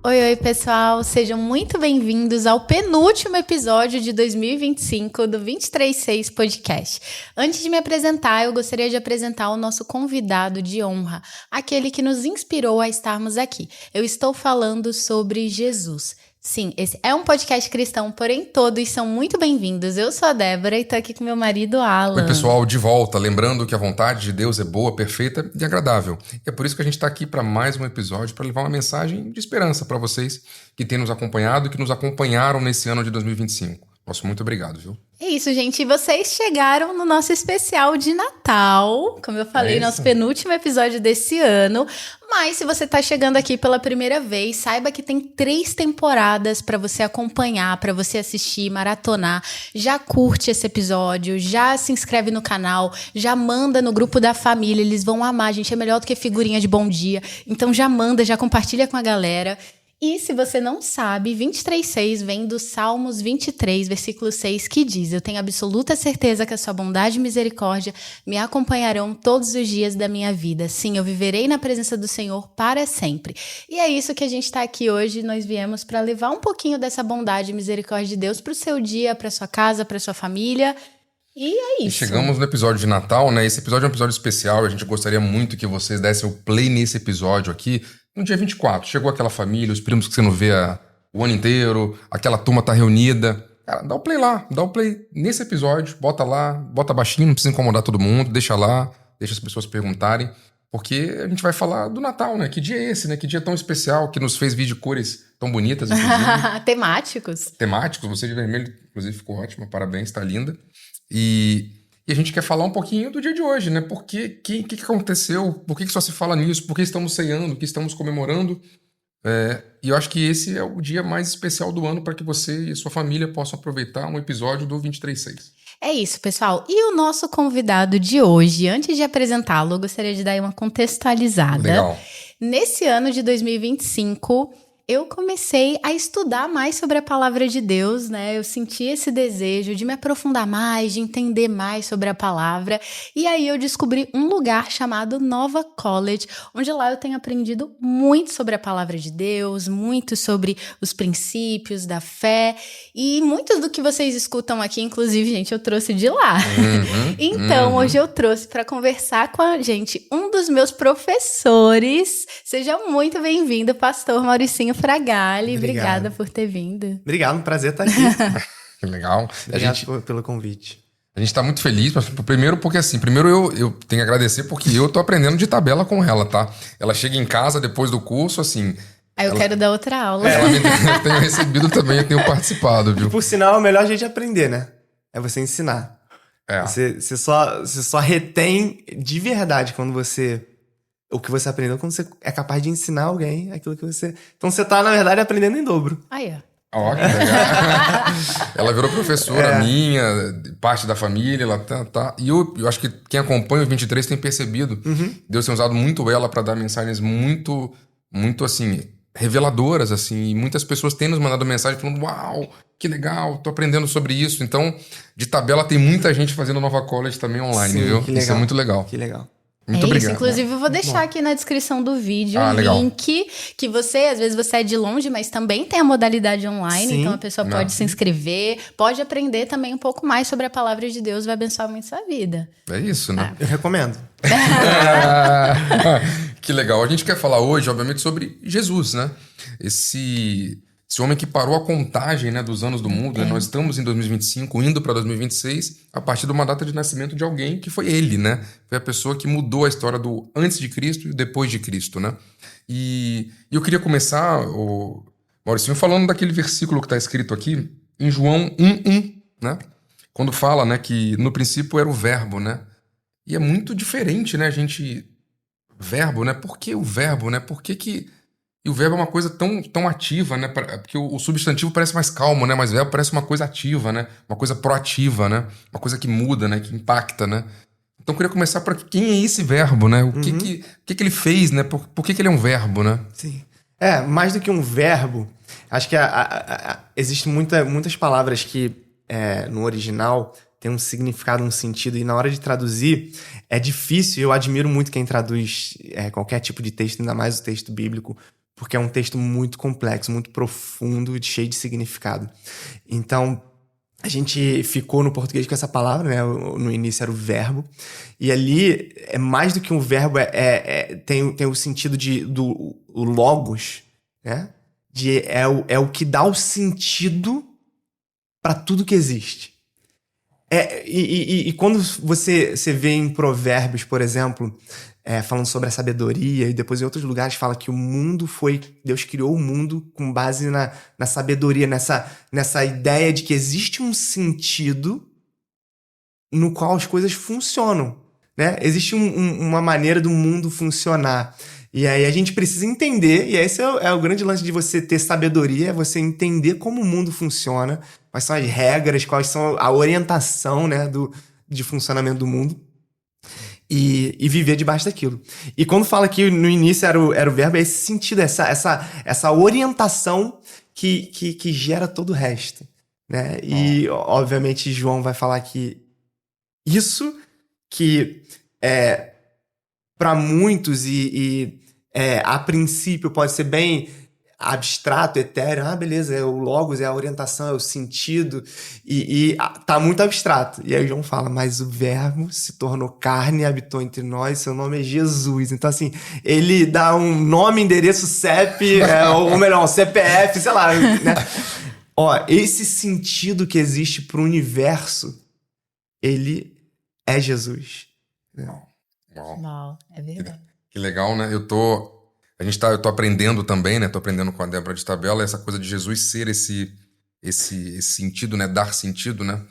Oi, pessoal, sejam muito bem-vindos ao penúltimo episódio de 2025 do 236 Podcast. Antes de me apresentar, eu gostaria de apresentar o nosso convidado de honra, aquele que nos inspirou a estarmos aqui. Eu estou falando sobre Jesus. Sim, esse é um podcast cristão, porém todos são muito bem-vindos. Eu sou a Débora e tô aqui com meu marido Alan. Oi, pessoal, de volta. Lembrando que a vontade de Deus é boa, perfeita e agradável. E é por isso que a gente está aqui para mais um episódio, para levar uma mensagem de esperança para vocês que têm nos acompanhado e que nos acompanharam nesse ano de 2025. Nosso muito obrigado, viu? É isso, gente. E vocês chegaram no nosso especial de Natal. Como eu falei, nosso penúltimo episódio desse ano. Mas se você está chegando aqui pela primeira vez, saiba que tem 3 temporadas para você acompanhar, para você assistir, maratonar. Já curte esse episódio, já se inscreve no canal, já manda no grupo da família. Eles vão amar, gente. É melhor do que figurinha de bom dia. Então já manda, já compartilha com a galera. E se você não sabe, 236 vem do Salmos 23, versículo 6, que diz: eu tenho absoluta certeza que a sua bondade e misericórdia me acompanharão todos os dias da minha vida. Sim, eu viverei na presença do Senhor para sempre. E é isso que a gente está aqui hoje. Nós viemos para levar um pouquinho dessa bondade e misericórdia de Deus para o seu dia, para sua casa, para sua família. E é isso. Chegamos no episódio de Natal, né? Esse episódio é um episódio especial. A gente gostaria muito que vocês dessem o play nesse episódio aqui. No dia 24, chegou aquela família, os primos que você não vê o ano inteiro, aquela turma tá reunida. Cara, dá o play lá, dá o play nesse episódio, bota lá, bota baixinho, não precisa incomodar todo mundo, deixa lá, deixa as pessoas perguntarem, porque a gente vai falar do Natal, né? Que dia é esse, né? Que dia tão especial, que nos fez vir de cores tão bonitas, inclusive. Temáticos, você de vermelho, inclusive, ficou ótima, parabéns, tá linda. E a gente quer falar um pouquinho do dia de hoje, né? Por que aconteceu? Por que só se fala nisso? Por que estamos ceando? O que estamos comemorando? E eu acho que esse é o dia mais especial do ano para que você e sua família possam aproveitar um episódio do 236. É isso, pessoal. E o nosso convidado de hoje, antes de apresentá-lo, eu gostaria de dar uma contextualizada. Legal. Nesse ano de 2025... eu comecei a estudar mais sobre a palavra de Deus, né? Eu senti esse desejo de me aprofundar mais, de entender mais sobre a palavra. E aí eu descobri um lugar chamado Nova College, onde lá eu tenho aprendido muito sobre a palavra de Deus, muito sobre os princípios da fé. E muito do que vocês escutam aqui, inclusive, gente, eu trouxe de lá. Então, hoje eu trouxe para conversar com a gente um dos meus professores. Seja muito bem-vindo, pastor Mauricinho Fragali. Obrigada por ter vindo. Obrigado, um prazer estar aqui. Que legal. Obrigado pelo convite. A gente tá muito feliz, mas primeiro porque assim, eu tenho que agradecer porque eu tô aprendendo de tabela com ela, tá? Ela chega em casa depois do curso, assim... Aí eu quero dar outra aula. Eu tenho recebido também, eu tenho participado, viu? E por sinal, é o melhor jeito de aprender, né? É você ensinar. Você só retém de verdade quando você... o que você aprendeu quando você é capaz de ensinar alguém aquilo que você... Então você tá, na verdade, aprendendo em dobro. Aí, ó. Ó, que legal. Ela virou professora minha, parte da família, ela tá. E eu acho que quem acompanha o 23 tem percebido. Deus tem usado muito ela para dar mensagens muito, muito assim, reveladoras, assim. E muitas pessoas têm nos mandado mensagem falando: uau, que legal, tô aprendendo sobre isso. Então, de tabela tem muita gente fazendo Nova College também online, sim, viu? Que legal. Isso é muito legal. Que legal. Muito obrigado. Inclusive, eu vou deixar aqui na descrição do vídeo o link que você, às vezes você é de longe, mas também tem a modalidade online, sim. Então a pessoa pode se inscrever, pode aprender também um pouco mais sobre a palavra de Deus, vai abençoar muito sua vida. É isso, né? Eu recomendo. Que legal. A gente quer falar hoje, obviamente, sobre Jesus, né? Esse homem que parou a contagem, né, dos anos do mundo. Né? Nós estamos em 2025, indo para 2026, a partir de uma data de nascimento de alguém que foi ele, né? Foi a pessoa que mudou a história do antes de Cristo e depois de Cristo, né? E eu queria começar, Mauricinho, falando daquele versículo que está escrito aqui, em João 1:1, né? Quando fala, né, que no princípio era o verbo, né? E é muito diferente, né, verbo, né? Por que o verbo, né? Por que... E o verbo é uma coisa tão ativa, né? Porque o substantivo parece mais calmo, né? Mas o verbo parece uma coisa ativa, né? Uma coisa proativa, né? Uma coisa que muda, né? Que impacta, né? Então eu queria começar para quem é esse verbo, né? O que ele fez, né? Por que ele é um verbo, né? Sim. Mais do que um verbo, acho que existem muitas palavras que no original tem um significado, um sentido, e na hora de traduzir é difícil. Eu admiro muito quem traduz qualquer tipo de texto, ainda mais o texto bíblico, porque é um texto muito complexo, muito profundo, cheio de significado. Então, a gente ficou no português com essa palavra, né? No início era o verbo. E ali, é mais do que um verbo, tem o sentido do logos, né? É o que dá o sentido para tudo que existe. E quando você vê em Provérbios, por exemplo, falando sobre a sabedoria, e depois em outros lugares fala que Deus criou o mundo com base na sabedoria, nessa ideia de que existe um sentido no qual as coisas funcionam, né? Existe uma maneira do mundo funcionar. E aí a gente precisa entender, e esse é o grande lance de você ter sabedoria, é você entender como o mundo funciona, quais são as regras, quais são a orientação, né, de funcionamento do mundo, e viver debaixo daquilo. E quando fala que no início era o verbo, é esse sentido, essa orientação que gera todo o resto, né? E, obviamente, João vai falar que isso que para muitos a princípio pode ser bem abstrato, etéreo, beleza, é o logos, é a orientação, é o sentido, e tá muito abstrato. E aí João fala, mas o verbo se tornou carne e habitou entre nós, seu nome é Jesus. Então, assim, ele dá um nome, endereço, CEP, ou melhor, um CPF, sei lá, né? Esse sentido que existe pro universo, ele é Jesus. Uau, é verdade. Que legal, né? Eu tô aprendendo também, né? Tô aprendendo com a Débora de Tabela, essa coisa de Jesus ser esse sentido, né? Dar sentido, né?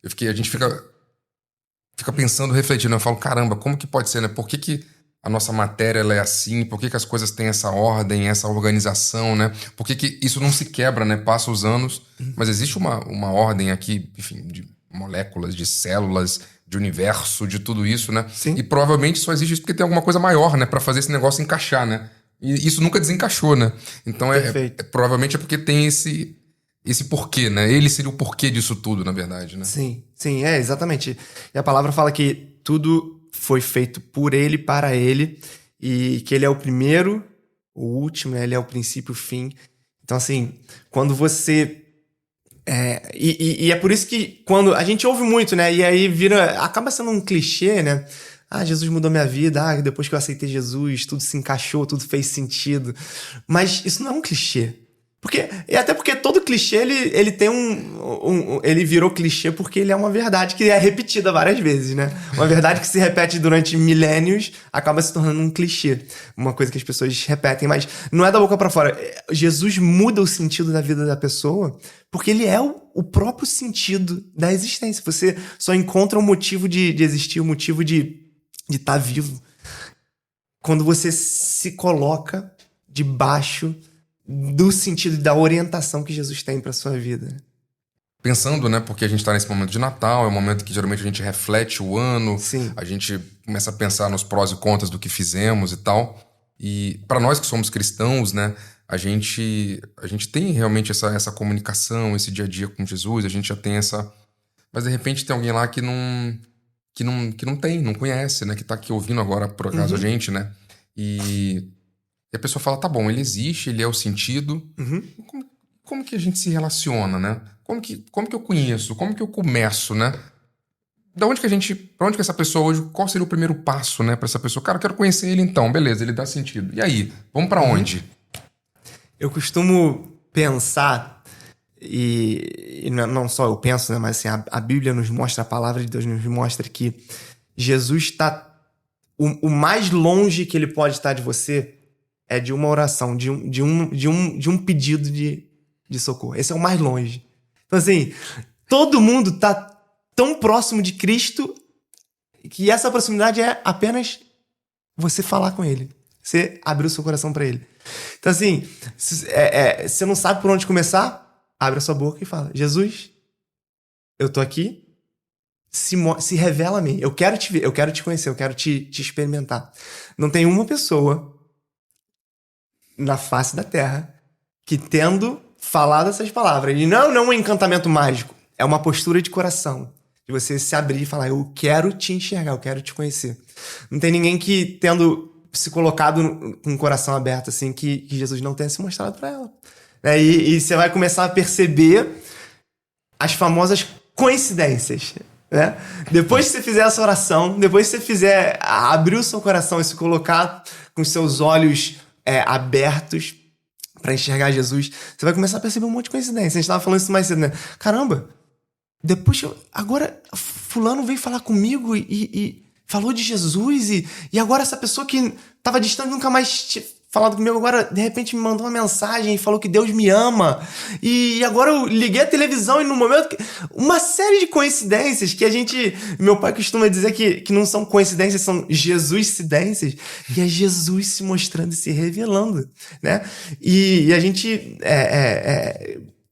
A gente fica pensando, refletindo. Eu falo, caramba, como que pode ser, né? Por que a nossa matéria ela é assim? Por que as coisas têm essa ordem, essa organização, né? Por que isso não se quebra, né? Passa os anos, mas existe uma ordem aqui, enfim, de moléculas, de células, de universo, de tudo isso, né? Sim. E provavelmente só existe isso porque tem alguma coisa maior, né? Pra fazer esse negócio encaixar, né? E isso nunca desencaixou, né? Então provavelmente é porque tem esse porquê, né? Ele seria o porquê disso tudo, na verdade, né? Sim, exatamente. E a palavra fala que tudo foi feito por ele, para ele, e que ele é o primeiro, o último, né? Ele é o princípio, o fim. Então, assim, quando você... E é por isso que quando a gente ouve muito, né? E aí acaba sendo um clichê, né? Jesus mudou minha vida. Depois que eu aceitei Jesus, tudo se encaixou, tudo fez sentido. Mas isso não é um clichê. Até porque todo clichê, ele tem ele virou clichê porque ele é uma verdade que é repetida várias vezes, né? Uma verdade que se repete durante milênios acaba se tornando um clichê. Uma coisa que as pessoas repetem, mas não é da boca pra fora. Jesus muda o sentido da vida da pessoa porque ele é o próprio sentido da existência. Você só encontra o motivo de existir, o motivo de estar vivo quando você se coloca debaixo do sentido da orientação que Jesus tem para sua vida. Pensando, né, porque a gente tá nesse momento de Natal, é um momento que geralmente a gente reflete o ano, Sim. A gente começa a pensar nos prós e contras do que fizemos e tal. E para nós que somos cristãos, né, a gente tem realmente essa comunicação, esse dia a dia com Jesus, a gente já tem essa... Mas de repente tem alguém lá que não tem, não conhece, né, que tá aqui ouvindo agora, por acaso, a gente, né, e a pessoa fala, tá bom, ele existe, ele é o sentido. Como que a gente se relaciona, né? Como que eu conheço? Como que eu começo, né? Pra onde que essa pessoa hoje, qual seria o primeiro passo, né, pra essa pessoa? Cara, eu quero conhecer ele então, beleza, ele dá sentido. E aí, vamos pra onde? Eu costumo pensar, e não só eu penso, né, mas assim, a Bíblia nos mostra, a palavra de Deus nos mostra que Jesus está... O mais longe que ele pode estar de você é de uma oração, de um pedido de socorro. Esse é o mais longe. Então, assim, todo mundo tá tão próximo de Cristo que essa proximidade é apenas você falar com ele. Você abrir o seu coração para ele. Então, assim, você não sabe por onde começar? Abre a sua boca e fala, Jesus, eu tô aqui, se revela a mim. Eu quero te ver, eu quero te conhecer, eu quero te experimentar. Não tem uma pessoa na face da terra que, tendo falado essas palavras, e não é um encantamento mágico, é uma postura de coração, de você se abrir e falar, eu quero te enxergar, eu quero te conhecer. Não tem ninguém que, tendo se colocado com o coração aberto, assim, que Jesus não tenha se mostrado para ela. E você vai começar a perceber as famosas coincidências, né? Depois que você fizer essa oração, depois que você fizer abrir o seu coração e se colocar com os seus olhos abertos para enxergar Jesus, você vai começar a perceber um monte de coincidência. A gente tava falando isso mais cedo, né? Caramba, depois agora fulano veio falar comigo e falou de Jesus e agora essa pessoa que tava distante, nunca mais tinha falado comigo, agora de repente me mandou uma mensagem e falou que Deus me ama. E agora eu liguei a televisão e no momento... Uma série de coincidências que meu pai costuma dizer que não são coincidências, são Jesus-cidências. E é Jesus se mostrando e se revelando, né? E a gente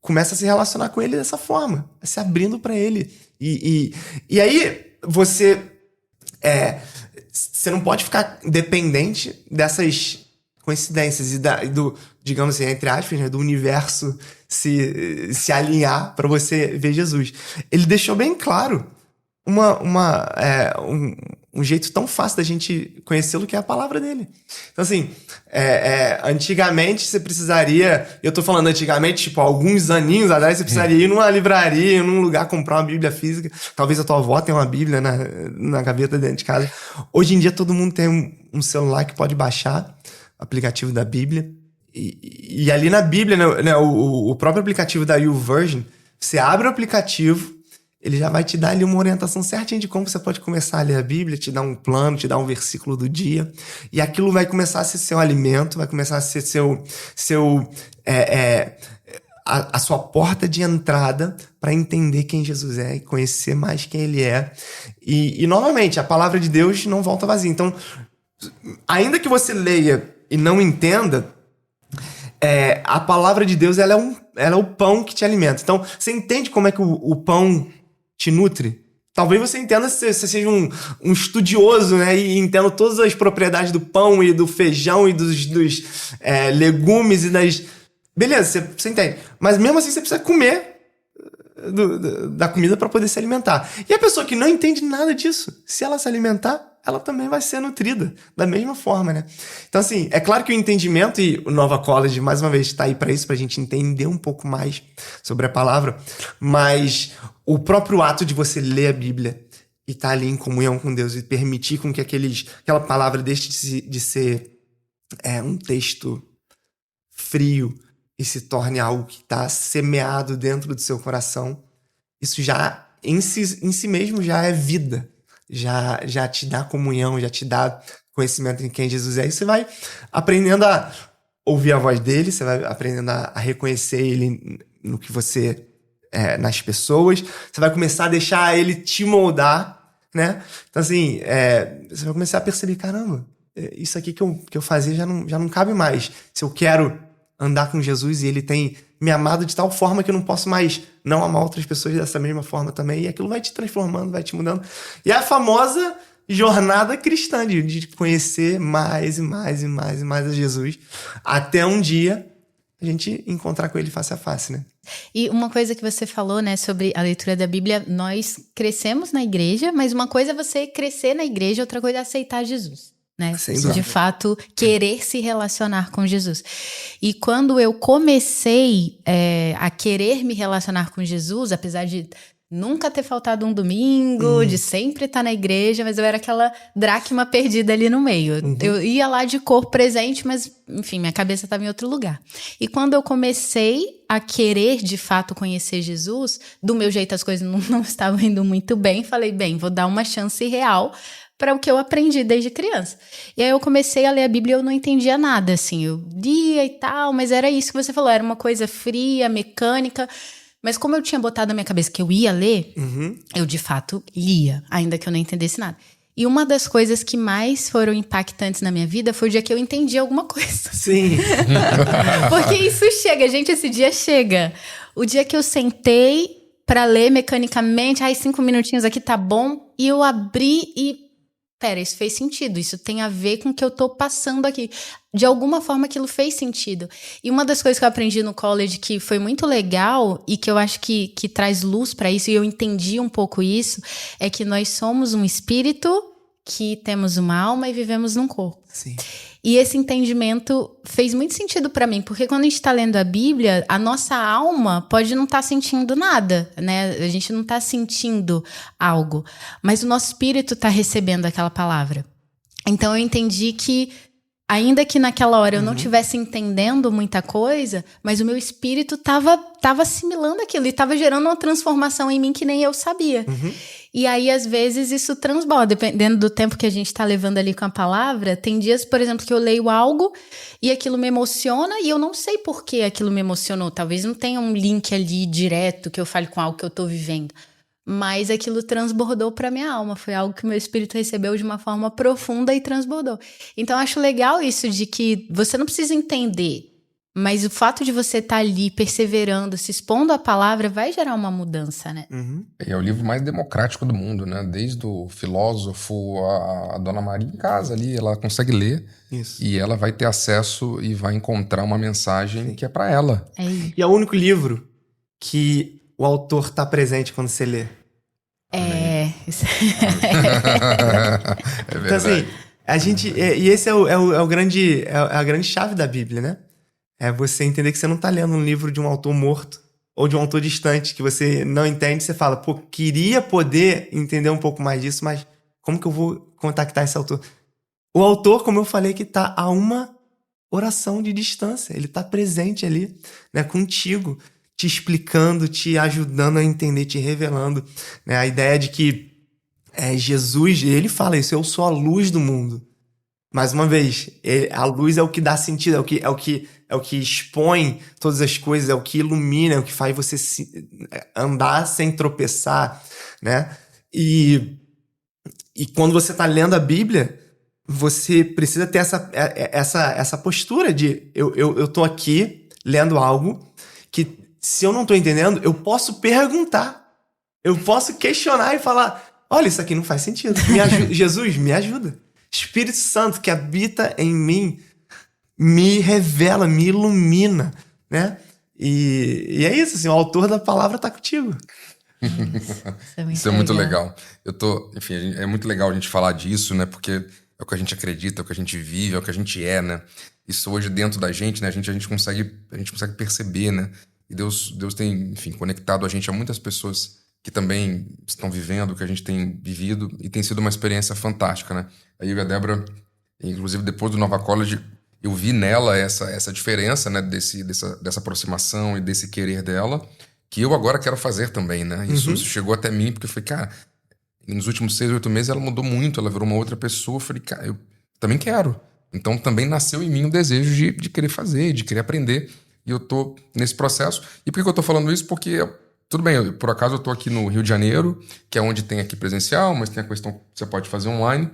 começa a se relacionar com ele dessa forma, se abrindo para ele. E aí você não pode ficar dependente dessas coincidências e do, digamos assim, entre aspas, né, do universo se alinhar para você ver Jesus. Ele deixou bem claro um jeito tão fácil da gente conhecê-lo, que é a palavra dele. Então, assim, antigamente você precisaria... Eu tô falando antigamente, tipo, alguns aninhos atrás, você precisaria ir numa livraria, num lugar, comprar uma Bíblia física. Talvez a tua avó tenha uma Bíblia na gaveta dentro de casa. Hoje em dia, todo mundo tem um celular que pode baixar o aplicativo da Bíblia. E ali na Bíblia, né, o próprio aplicativo da YouVersion, você abre o aplicativo, ele já vai te dar ali uma orientação certinha de como você pode começar a ler a Bíblia, te dar um plano, te dar um versículo do dia. E aquilo vai começar a ser seu alimento, vai começar a ser a sua porta de entrada para entender quem Jesus é e conhecer mais quem ele é. E novamente, a palavra de Deus não volta vazia. Então, ainda que você leia e não entenda, a palavra de Deus ela é o pão que te alimenta. Então, você entende como é que o pão te nutre? Talvez você entenda, se você seja um estudioso, né, e entenda todas as propriedades do pão e do feijão e dos legumes e das... Beleza, você entende. Mas mesmo assim você precisa comer da comida para poder se alimentar. E a pessoa que não entende nada disso, se ela se alimentar, ela também vai ser nutrida da mesma forma, né? Então, assim, é claro que o entendimento, e o Nova College, mais uma vez, está aí para isso, para a gente entender um pouco mais sobre a palavra, mas o próprio ato de você ler a Bíblia e estar ali em comunhão com Deus e permitir com que aquela palavra deixe de ser um texto frio e se torne algo que está semeado dentro do seu coração, isso já, em si mesmo, já é vida. Já te dá comunhão, já te dá conhecimento em quem Jesus é. E você vai aprendendo a ouvir a voz dele, você vai aprendendo a reconhecer ele no que você nas pessoas. Você vai começar a deixar ele te moldar, né? Então, assim, você vai começar a perceber, caramba, isso aqui que eu fazia já não cabe mais. Se eu quero andar com Jesus e ele tem me amado de tal forma que eu não posso mais não amar outras pessoas dessa mesma forma também. E aquilo vai te transformando, vai te mudando. E é a famosa jornada cristã de conhecer mais e mais e mais e mais a Jesus, até um dia a gente encontrar com ele face a face, né? E uma coisa que você falou, né, sobre a leitura da Bíblia, nós crescemos na igreja, mas uma coisa é você crescer na igreja, outra coisa é aceitar Jesus. Né? De fato, querer se relacionar com Jesus. E quando eu comecei a querer me relacionar com Jesus, apesar de nunca ter faltado um domingo, de sempre estar na igreja, mas eu era aquela dracma perdida ali no meio. Eu ia lá de corpo presente, mas, enfim, minha cabeça estava em outro lugar. E quando eu comecei a querer, de fato, conhecer Jesus, do meu jeito as coisas não estavam indo muito bem, falei, bem, vou dar uma chance real para o que eu aprendi desde criança. E aí eu comecei a ler a Bíblia e eu não entendia nada, assim, eu lia e tal, mas era isso que você falou, era uma coisa fria, mecânica, mas como eu tinha botado na minha cabeça que eu ia ler, eu de fato lia, ainda que eu não entendesse nada. E uma das coisas que mais foram impactantes na minha vida foi o dia que eu entendi alguma coisa. Sim. Porque isso chega, gente, esse dia chega. O dia que eu sentei para ler mecanicamente, 5 minutinhos aqui tá bom, e eu abri e pera, isso fez sentido, isso tem a ver com o que eu tô passando aqui. De alguma forma aquilo fez sentido. E uma das coisas que eu aprendi no college que foi muito legal e que eu acho que traz luz pra isso, e eu entendi um pouco isso, é que nós somos um espírito que temos uma alma e vivemos num corpo. Sim. E esse entendimento fez muito sentido para mim, porque quando a gente está lendo a Bíblia, a nossa alma pode não estar sentindo nada, né? A gente não está sentindo algo, mas o nosso espírito está recebendo aquela palavra. Então eu entendi que, ainda que naquela hora eu não estivesse entendendo muita coisa, mas o meu espírito estava assimilando aquilo e estava gerando uma transformação em mim que nem eu sabia. E aí, às vezes, isso transborda. Dependendo do tempo que a gente está levando ali com a palavra, tem dias, por exemplo, que eu leio algo e aquilo me emociona e eu não sei por que aquilo me emocionou. Talvez não tenha um link ali direto que eu fale com algo que eu estou vivendo. Mas aquilo transbordou para minha alma. Foi algo que o meu espírito recebeu de uma forma profunda e transbordou. Então, eu acho legal isso de que você não precisa entender, mas o fato de você estar ali perseverando, se expondo à palavra, vai gerar uma mudança, né? É o livro mais democrático do mundo, né? Desde o filósofo, a Dona Maria em casa ali, ela consegue ler. Isso. E ela vai ter acesso e vai encontrar uma mensagem que é para ela. E é o único livro que o autor tá presente quando você lê. Isso. É verdade. Então, assim, a gente... E esse é a grande chave da Bíblia, né? É você entender que você não tá lendo um livro de um autor morto ou de um autor distante, que você não entende, você fala, pô, queria poder entender um pouco mais disso, mas como que eu vou contactar esse autor? O autor, como eu falei, que tá a uma oração de distância, ele tá presente ali, né, contigo, te explicando, te ajudando a entender, te revelando, né? A ideia de que Jesus, ele fala isso, eu sou a luz do mundo. Mais uma vez, a luz é o que dá sentido, é o que expõe todas as coisas, é o que ilumina, é o que faz você andar sem tropeçar, né? E quando você está lendo a Bíblia, você precisa ter essa postura de eu tô aqui lendo algo que, se eu não tô entendendo, eu posso perguntar, eu posso questionar e falar, olha, isso aqui não faz sentido, Jesus, me ajuda. Espírito Santo que habita em mim me revela, me ilumina, né? E é isso, assim, o autor da palavra tá contigo. Isso é muito legal. Enfim, é muito legal a gente falar disso, né? Porque é o que a gente acredita, é o que a gente vive, é o que a gente é, né? Isso hoje dentro da gente, né? A gente consegue perceber, né? E Deus tem, enfim, conectado a gente a muitas pessoas que também estão vivendo o que a gente tem vivido, e tem sido uma experiência fantástica, né? Aí eu e a Débora, inclusive depois do Nova College, eu vi nela essa diferença, né? Dessa aproximação e desse querer dela, que eu agora quero fazer também, né? Isso chegou até mim, porque eu falei, cara, nos últimos 6, 8 meses ela mudou muito, ela virou uma outra pessoa. Eu falei, cara, eu também quero. Então também nasceu em mim o desejo de querer fazer, de querer aprender. E eu tô nesse processo. E por que eu tô falando isso? Porque... Tudo bem, por acaso eu tô aqui no Rio de Janeiro, que é onde tem aqui presencial, mas tem a questão que você pode fazer online.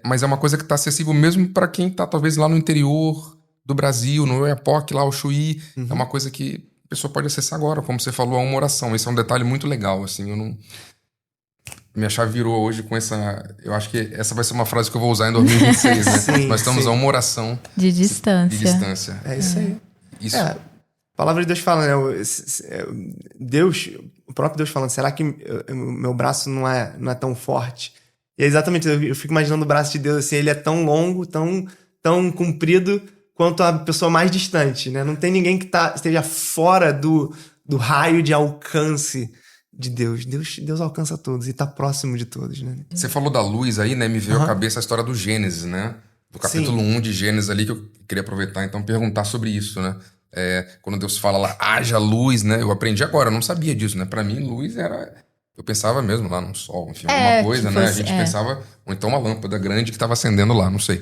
Mas é uma coisa que está acessível mesmo para quem está talvez lá no interior do Brasil, no Oiapoque, lá o Chuí. É uma coisa que a pessoa pode acessar agora, como você falou, a uma oração. Esse é um detalhe muito legal, assim, eu não... Minha chave virou hoje com essa... Eu acho que essa vai ser uma frase que eu vou usar em 2026, né? Sim, nós estamos a uma oração de distância. É isso aí. Isso. A palavra de Deus fala, né? O próprio Deus falando, será que meu braço não é tão forte? E é exatamente, eu fico imaginando o braço de Deus assim, ele é tão longo, tão comprido quanto a pessoa mais distante, né? Não tem ninguém que esteja fora do raio de alcance de Deus. Deus alcança todos e tá próximo de todos, né? Você falou da luz aí, né? Me veio à cabeça a história do Gênesis, né? Do capítulo 1 de Gênesis ali, que eu queria aproveitar então perguntar sobre isso, né? Quando Deus fala lá, haja luz, né? Eu aprendi agora, eu não sabia disso, né? Pra mim, luz era... Eu pensava mesmo lá no sol, enfim, alguma coisa, né? A gente pensava... Ou então uma lâmpada grande que estava acendendo lá, não sei.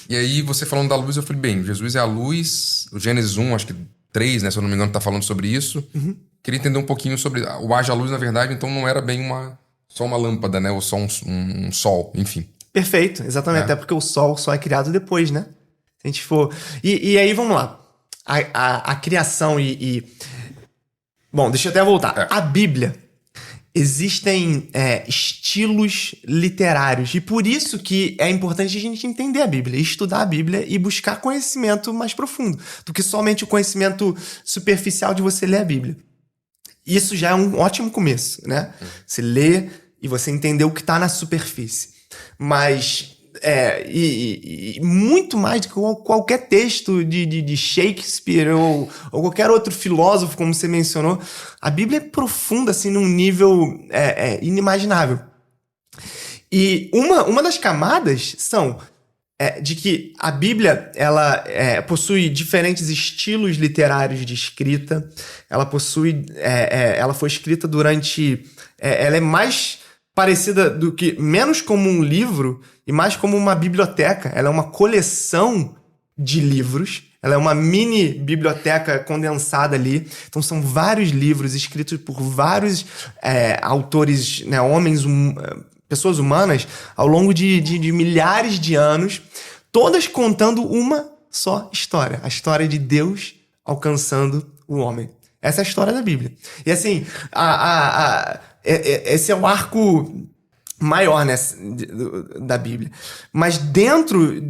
E aí, você falando da luz, eu falei, bem, Jesus é a luz. O Gênesis 1, acho que 3, né? Se eu não me engano, tá falando sobre isso. Queria entender um pouquinho sobre... O haja luz, na verdade, então não era bem só uma lâmpada, né? Ou só um sol, enfim. Perfeito, exatamente. Até porque o sol só é criado depois, né? Se a gente for... E aí, vamos lá. A criação Bom, deixa eu até voltar. A Bíblia, existem estilos literários. E por isso que é importante a gente entender a Bíblia, estudar a Bíblia e buscar conhecimento mais profundo do que somente o conhecimento superficial de você ler a Bíblia. Isso já é um ótimo começo, né? Você lê e você entender o que está na superfície. Mas muito mais do que qualquer texto de Shakespeare ou qualquer outro filósofo, como você mencionou, a Bíblia é profunda assim, num nível inimaginável. E uma das camadas são de que a Bíblia ela possui diferentes estilos literários de escrita. Ela possui, ela foi escrita durante, ela é mais parecida do que menos como um livro e mais como uma biblioteca. Ela é uma coleção de livros. Ela é uma mini biblioteca condensada ali. Então são vários livros escritos por vários autores, né, pessoas humanas, ao longo de milhares de anos, todas contando uma só história. A história de Deus alcançando o homem. Essa é a história da Bíblia. E assim, esse é o arco maior, né, da Bíblia. Mas dentro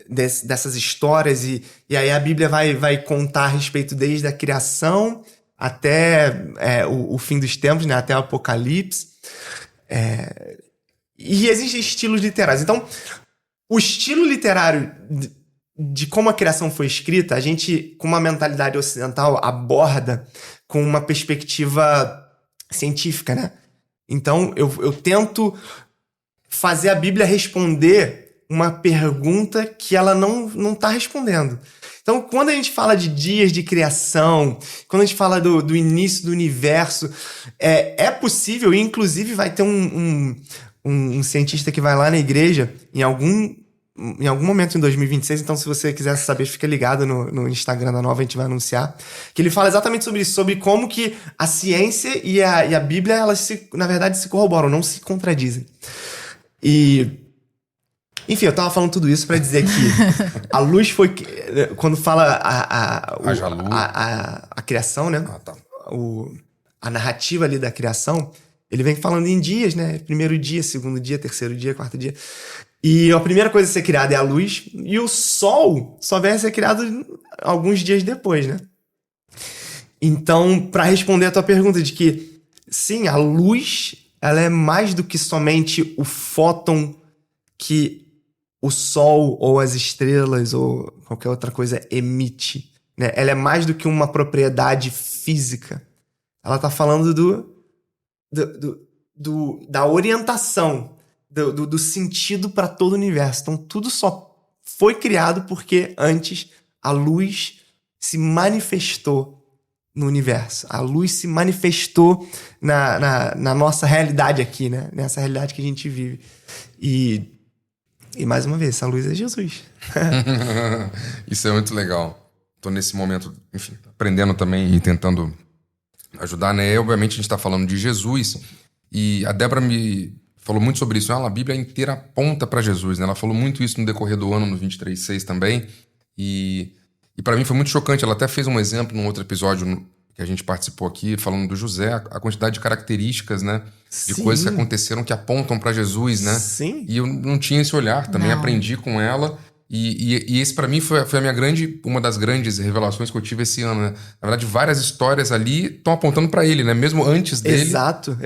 dessas histórias, e aí a Bíblia vai contar a respeito desde a criação até o fim dos tempos, né, até o Apocalipse. E existem estilos literários. Então, o estilo literário de como a criação foi escrita, a gente, com uma mentalidade ocidental, aborda com uma perspectiva científica, né? Então, eu tento fazer a Bíblia responder uma pergunta que ela não está respondendo. Então, quando a gente fala de dias de criação, quando a gente fala do início do universo, é possível, e inclusive vai ter um cientista que vai lá na igreja em algum momento em 2026, então se você quiser saber, fica ligado no Instagram da Nova, a gente vai anunciar, que ele fala exatamente sobre isso, sobre como que a ciência e a Bíblia, elas na verdade se corroboram, não se contradizem. Enfim, eu tava falando tudo isso pra dizer que a luz foi... Quando fala a criação, né? Tá. A narrativa ali da criação, ele vem falando em dias, né? Primeiro dia, segundo dia, terceiro dia, quarto dia. E a primeira coisa a ser criada é a luz, e o sol só vem a ser criado alguns dias depois, né? Então, pra responder a tua pergunta de que, sim, a luz, ela é mais do que somente o fóton que o sol ou as estrelas ou qualquer outra coisa emite, né? Ela é mais do que uma propriedade física. Ela tá falando da orientação, do sentido para todo o universo. Então, tudo só foi criado porque antes a luz se manifestou no universo. A luz se manifestou na nossa realidade aqui, né? Nessa realidade que a gente vive. E mais uma vez, essa luz é Jesus. Isso é muito legal. Tô nesse momento, enfim, aprendendo também e tentando ajudar, né? Obviamente a gente tá falando de Jesus, e a Débora me falou muito sobre isso. A Bíblia inteira aponta para Jesus, né? Ela falou muito isso no decorrer do ano, no 23:6 também. E para mim foi muito chocante. Ela até fez um exemplo num outro episódio que a gente participou aqui, falando do José, a quantidade de características, né? De Sim. coisas que aconteceram que apontam para Jesus, né? Sim. E eu não tinha esse olhar, também aprendi com ela. E esse para mim foi uma das grandes revelações que eu tive esse ano, né? Na verdade, várias histórias ali estão apontando para ele, né? Mesmo antes dele. Exato.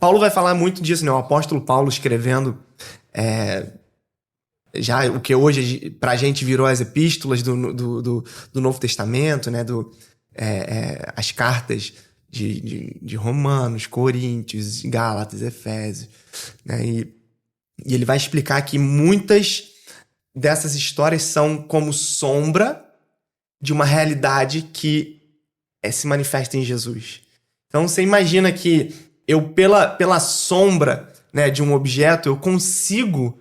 Paulo vai falar muito disso, né? O apóstolo Paulo escrevendo já o que hoje pra gente virou as epístolas do Novo Testamento, né? As cartas de Romanos, Coríntios, Gálatas, Efésios, né? E ele vai explicar que muitas dessas histórias são como sombra de uma realidade que se manifesta em Jesus. Então você imagina que eu, pela sombra, né, de um objeto, eu consigo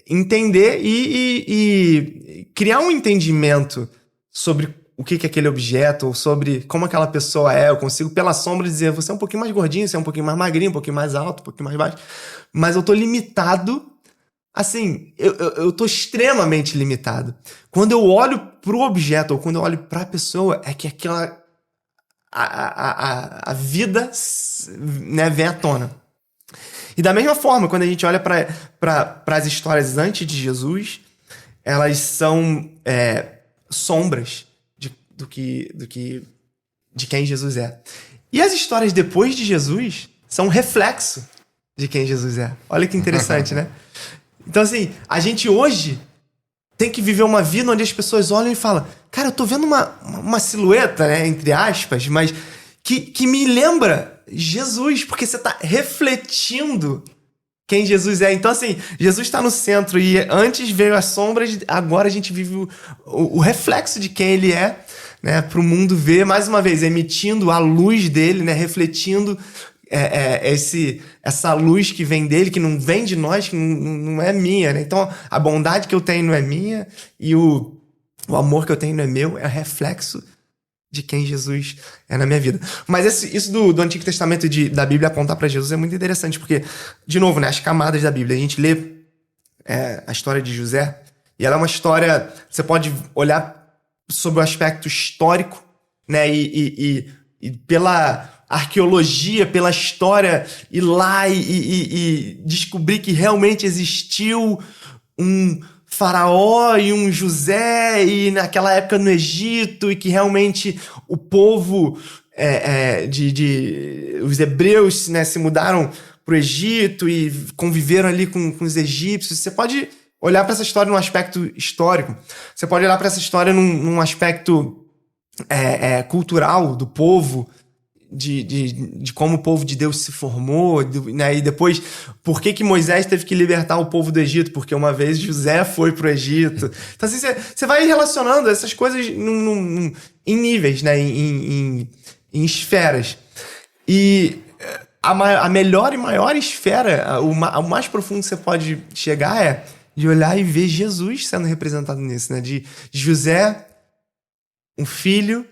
entender e criar um entendimento sobre o que é aquele objeto, ou sobre como aquela pessoa é. Eu consigo, pela sombra, dizer, você é um pouquinho mais gordinho, você é um pouquinho mais magrinho, um pouquinho mais alto, um pouquinho mais baixo. Mas eu tô limitado. Assim, eu tô extremamente limitado. Quando eu olho pro objeto, ou quando eu olho pra pessoa, é que aquela... A vida, né, vem à tona. E da mesma forma, quando a gente olha para as histórias antes de Jesus, elas são sombras de quem Jesus é. E as histórias depois de Jesus são um reflexo de quem Jesus é. Olha que interessante, né? Então, assim, a gente hoje tem que viver uma vida onde as pessoas olham e falam, cara, eu tô vendo uma silhueta, né, entre aspas, mas que me lembra Jesus, porque você tá refletindo quem Jesus é. Então, assim, Jesus está no centro e antes veio as sombras, agora a gente vive o reflexo de quem ele é, né, para o mundo ver, mais uma vez, emitindo a luz dele, né, refletindo essa luz que vem dele, que não vem de nós, que não é minha, né? Então, a bondade que eu tenho não é minha e o amor que eu tenho não é meu, é reflexo de quem Jesus é na minha vida. Mas isso do Antigo Testamento da Bíblia apontar para Jesus é muito interessante, porque, de novo, né, as camadas da Bíblia, a gente lê a história de José, e ela é uma história, você pode olhar sobre o aspecto histórico, né, e pela arqueologia, pela história, ir lá e descobrir que realmente existiu um faraó e um José, e naquela época no Egito, e que realmente o povo, os hebreus, né, se mudaram para o Egito e conviveram ali com os egípcios. Você pode olhar para essa história num aspecto histórico. Você pode olhar para essa história num aspecto cultural do povo, de como o povo de Deus se formou, né? E depois, por que Moisés teve que libertar o povo do Egito? Porque uma vez José foi pro Egito. Então, assim, você vai relacionando essas coisas em níveis, né? Em esferas. E a melhor e maior esfera, o mais profundo que você pode chegar é de olhar e ver Jesus sendo representado nisso, né? De José, um filho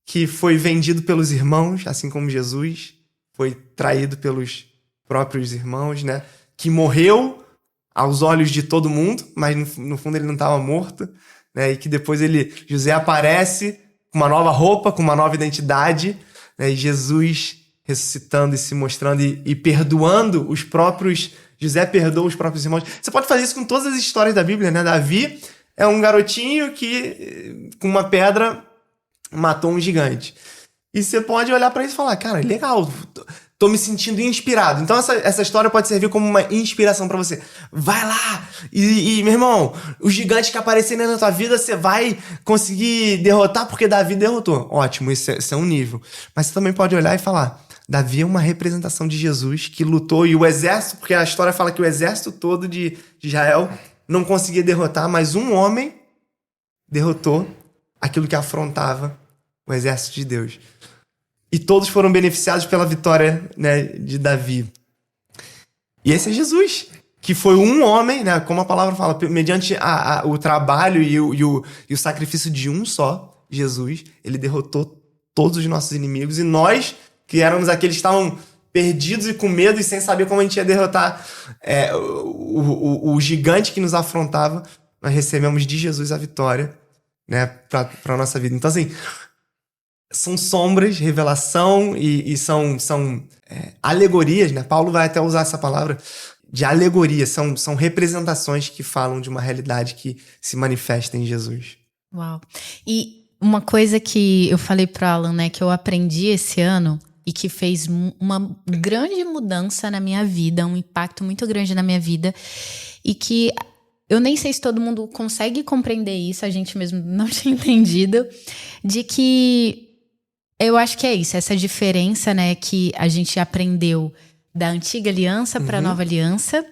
que foi vendido pelos irmãos, assim como Jesus foi traído pelos próprios irmãos, né? Que morreu aos olhos de todo mundo, mas no fundo ele não estava morto, né? E que depois José aparece com uma nova roupa, com uma nova identidade, né? E Jesus ressuscitando e se mostrando e perdoando os próprios... José perdoa os próprios irmãos. Você pode fazer isso com todas as histórias da Bíblia, né? Davi é um garotinho que, com uma pedra, matou um gigante. E você pode olhar pra isso e falar, cara, legal, tô me sentindo inspirado. Então essa história pode servir como uma inspiração pra você. Vai lá! E meu irmão, os gigantes que aparecerem na tua vida, você vai conseguir derrotar porque Davi derrotou. Ótimo, isso é um nível. Mas você também pode olhar e falar, Davi é uma representação de Jesus que lutou, e o exército, porque a história fala que o exército todo de Israel não conseguia derrotar, mas um homem derrotou aquilo que afrontava o exército de Deus. E todos foram beneficiados pela vitória, né, de Davi. E esse é Jesus, que foi um homem, né, como a palavra fala, mediante o trabalho e o sacrifício de um só, Jesus, ele derrotou todos os nossos inimigos, e nós, que éramos aqueles que estavam perdidos e com medo e sem saber como a gente ia derrotar o gigante que nos afrontava, nós recebemos de Jesus a vitória, né, para a nossa vida. Então, assim, são sombras, revelação e são alegorias, né? Paulo vai até usar essa palavra de alegoria. São representações que falam de uma realidade que se manifesta em Jesus. Uau! E uma coisa que eu falei para Alan, né, que eu aprendi esse ano e que fez uma grande mudança na minha vida, um impacto muito grande na minha vida, e que eu nem sei se todo mundo consegue compreender isso, a gente mesmo não tinha entendido, de que eu acho que é isso, essa diferença, né, que a gente aprendeu da antiga aliança para a nova aliança.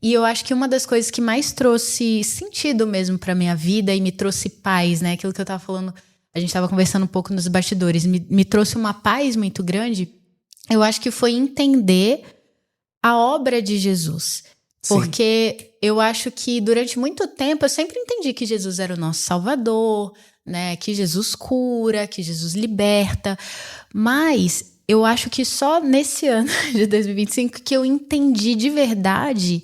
E eu acho que uma das coisas que mais trouxe sentido mesmo para minha vida e me trouxe paz, né, aquilo que eu tava falando, a gente tava conversando um pouco nos bastidores, me trouxe uma paz muito grande, eu acho que foi entender a obra de Jesus. Porque Sim. Eu acho que durante muito tempo eu sempre entendi que Jesus era o nosso Salvador, né? Que Jesus cura, que Jesus liberta. Mas eu acho que só nesse ano de 2025 que eu entendi de verdade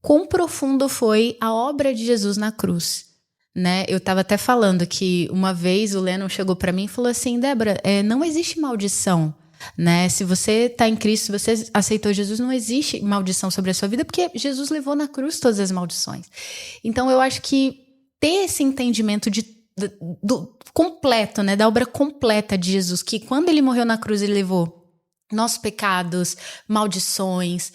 quão profundo foi a obra de Jesus na cruz, né? Eu tava até falando que uma vez o Lennon chegou para mim e falou assim, Débora, não existe maldição, né? Se você tá em Cristo, se você aceitou Jesus, não existe maldição sobre a sua vida, porque Jesus levou na cruz todas as maldições. Então eu acho que ter esse entendimento de do completo, né? Da obra completa de Jesus, que quando ele morreu na cruz, ele levou nossos pecados, maldições,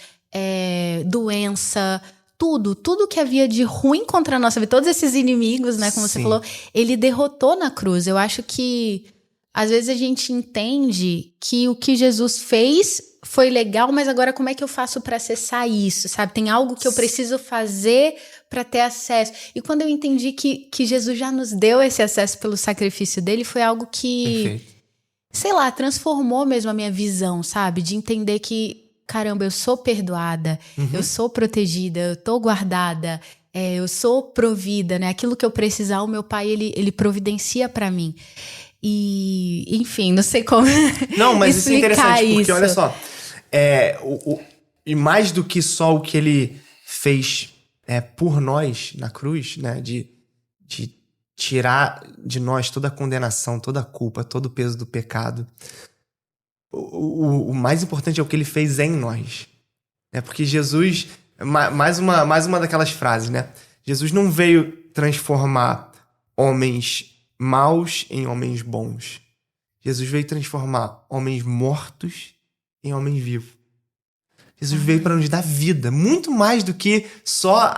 doença, tudo que havia de ruim contra a nossa vida, todos esses inimigos, né? Como você falou, ele derrotou na cruz. Eu acho que às vezes a gente entende que o que Jesus fez foi legal, mas agora como é que eu faço para acessar isso, sabe? Tem algo que eu preciso fazer para ter acesso. E quando eu entendi que Jesus já nos deu esse acesso pelo sacrifício dele, foi algo que, sei lá, transformou mesmo a minha visão, sabe? De entender que, caramba, eu sou perdoada, eu sou protegida, eu tô guardada, eu sou provida, né? Aquilo que eu precisar, o meu pai, ele providencia para mim. E, enfim, não sei como não, mas isso é interessante, porque olha só, e mais do que só o que ele fez por nós na cruz, né, de tirar de nós toda a condenação, toda a culpa, todo o peso do pecado, o mais importante é o que ele fez em nós, né, porque Jesus, mais uma daquelas frases, né, Jesus não veio transformar homens maus em homens bons. Jesus veio transformar homens mortos em homens vivos. Jesus veio para nos dar vida, muito mais do que só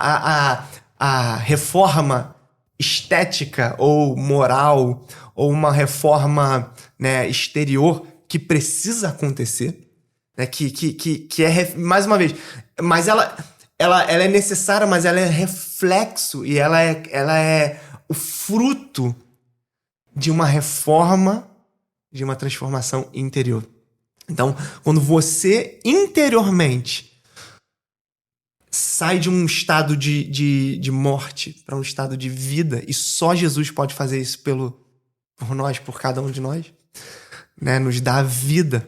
a reforma estética ou moral ou uma reforma, né, exterior que precisa acontecer, né, que é, mais uma vez, mas ela é necessária, mas ela é reflexo e ela é o fruto de uma reforma, de uma transformação interior. Então, quando você interiormente sai de um estado de morte para um estado de vida, e só Jesus pode fazer isso por nós, por cada um de nós, né, nos dá a vida,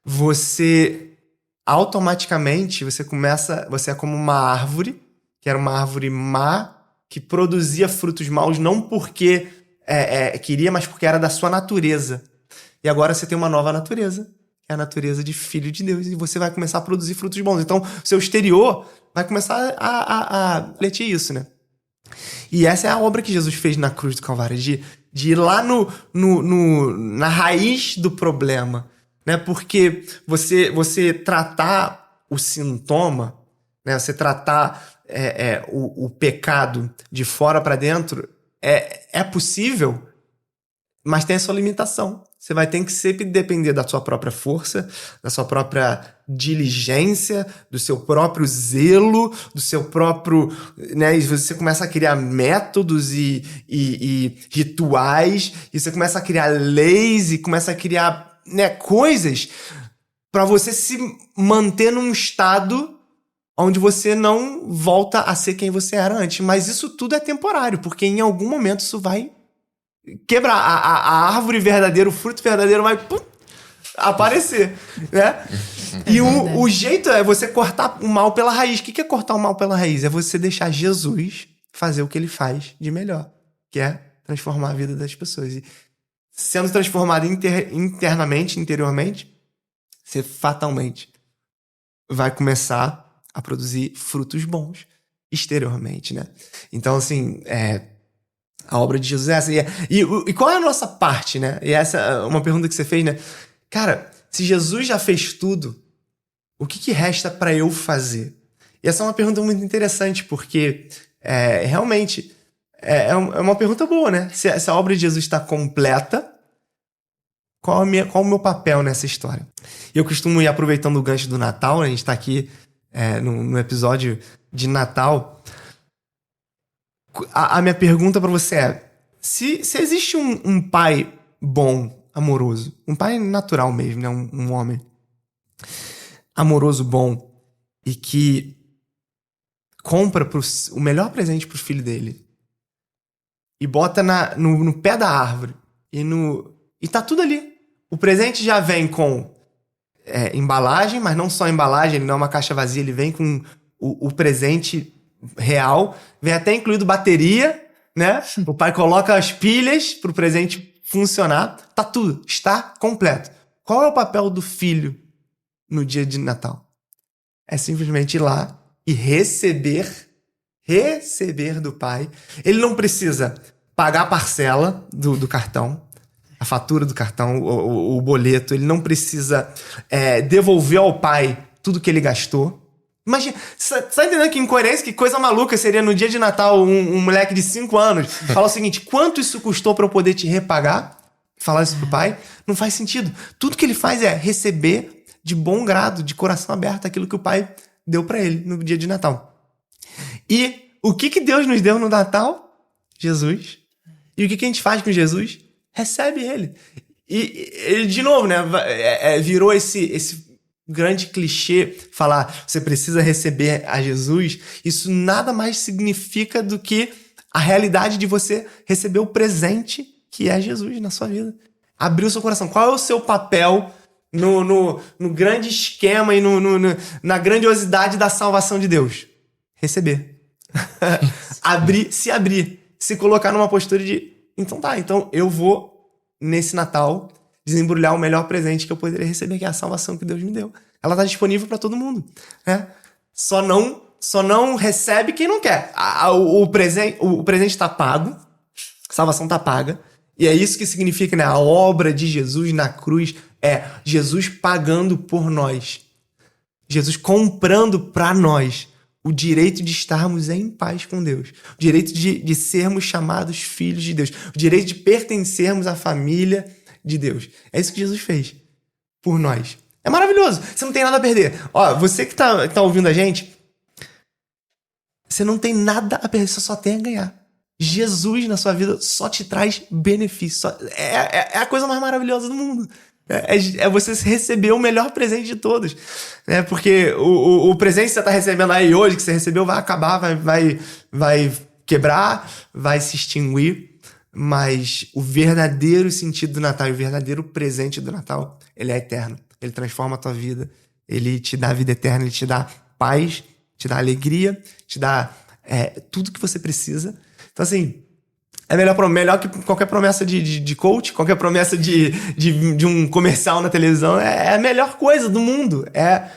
você automaticamente, você é como uma árvore, que era uma árvore má, que produzia frutos maus, não porque queria, mas porque era da sua natureza. E agora você tem uma nova natureza, que é a natureza de filho de Deus, e você vai começar a produzir frutos bons. Então, o seu exterior vai começar a refletir isso, né? E essa é a obra que Jesus fez na cruz do Calvário, de ir lá na raiz do problema, né? Porque você tratar o sintoma, né? Você tratar o pecado de fora para dentro, é possível, mas tem a sua limitação. Você vai ter que sempre depender da sua própria força, da sua própria diligência, do seu próprio zelo, do seu próprio... né? E você começa a criar métodos e rituais, e você começa a criar leis, e começa a criar, né, coisas para você se manter num estado onde você não volta a ser quem você era antes. Mas isso tudo é temporário, porque em algum momento isso vai quebrar. A árvore verdadeira, o fruto verdadeiro vai aparecer, né? E o jeito é você cortar o mal pela raiz. O que é cortar o mal pela raiz? É você deixar Jesus fazer o que ele faz de melhor, que é transformar a vida das pessoas. E sendo transformado internamente, interiormente, você fatalmente vai começar a produzir frutos bons exteriormente, né? Então, assim, a obra de Jesus é essa. E qual é a nossa parte, né? E essa é uma pergunta que você fez, né? Cara, se Jesus já fez tudo, o que resta para eu fazer? E essa é uma pergunta muito interessante, porque realmente é uma pergunta boa, né? Se a obra de Jesus está completa, qual o meu papel nessa história? Eu costumo ir aproveitando o gancho do Natal, né? A gente está aqui no episódio de Natal. A minha pergunta para você é: se existe um pai bom, amoroso, um pai natural mesmo, né? Um homem amoroso, bom, e que compra o melhor presente pro filho dele e bota no pé da árvore e tá tudo ali. O presente já vem com embalagem, mas não só embalagem, ele não é uma caixa vazia, ele vem com o presente real, vem até incluído bateria, né? O pai coloca as pilhas pro presente funcionar, tá tudo, está completo. Qual é o papel do filho no dia de Natal? É simplesmente ir lá e receber do pai. Ele não precisa pagar a parcela do cartão, a fatura do cartão, o boleto. Ele não precisa devolver ao pai tudo que ele gastou. Imagina, você tá entendendo que incoerência, que coisa maluca seria no dia de Natal um moleque de 5 anos falar o seguinte: quanto isso custou pra eu poder te repagar? Falar isso pro pai? Não faz sentido. Tudo que ele faz é receber de bom grado, de coração aberto, aquilo que o pai deu pra ele no dia de Natal. E o que Deus nos deu no Natal? Jesus. E o que a gente faz com Jesus? Recebe ele. E de novo, né? Virou esse grande clichê falar, você precisa receber a Jesus. Isso nada mais significa do que a realidade de você receber o presente que é Jesus na sua vida. Abrir o seu coração. Qual é o seu papel no grande esquema e na grandiosidade da salvação de Deus? Receber. Se abrir. Se colocar numa postura de, então eu vou, nesse Natal, desembrulhar o melhor presente que eu poderia receber, que é a salvação que Deus me deu. Ela está disponível para todo mundo, né? Só não recebe quem não quer. O presente está pago, a salvação está paga, e é isso que significa, né? A obra de Jesus na cruz é Jesus pagando por nós. Jesus comprando para nós o direito de estarmos em paz com Deus, o direito de sermos chamados filhos de Deus, o direito de pertencermos à família de Deus. É isso que Jesus fez por nós. É maravilhoso. Você não tem nada a perder. Ó, você que tá ouvindo a gente, você não tem nada a perder, você só tem a ganhar. Jesus na sua vida só te traz benefício. É a coisa mais maravilhosa do mundo. É você receber o melhor presente de todos. Né? Porque o presente que você está recebendo aí hoje, que você recebeu, vai acabar, vai quebrar, vai se extinguir. Mas o verdadeiro sentido do Natal e o verdadeiro presente do Natal, ele é eterno. Ele transforma a tua vida. Ele te dá vida eterna, ele te dá paz, te dá alegria, te dá tudo que você precisa. Então, assim, é melhor que qualquer promessa de coach, qualquer promessa de um comercial na televisão. É a melhor coisa do mundo. É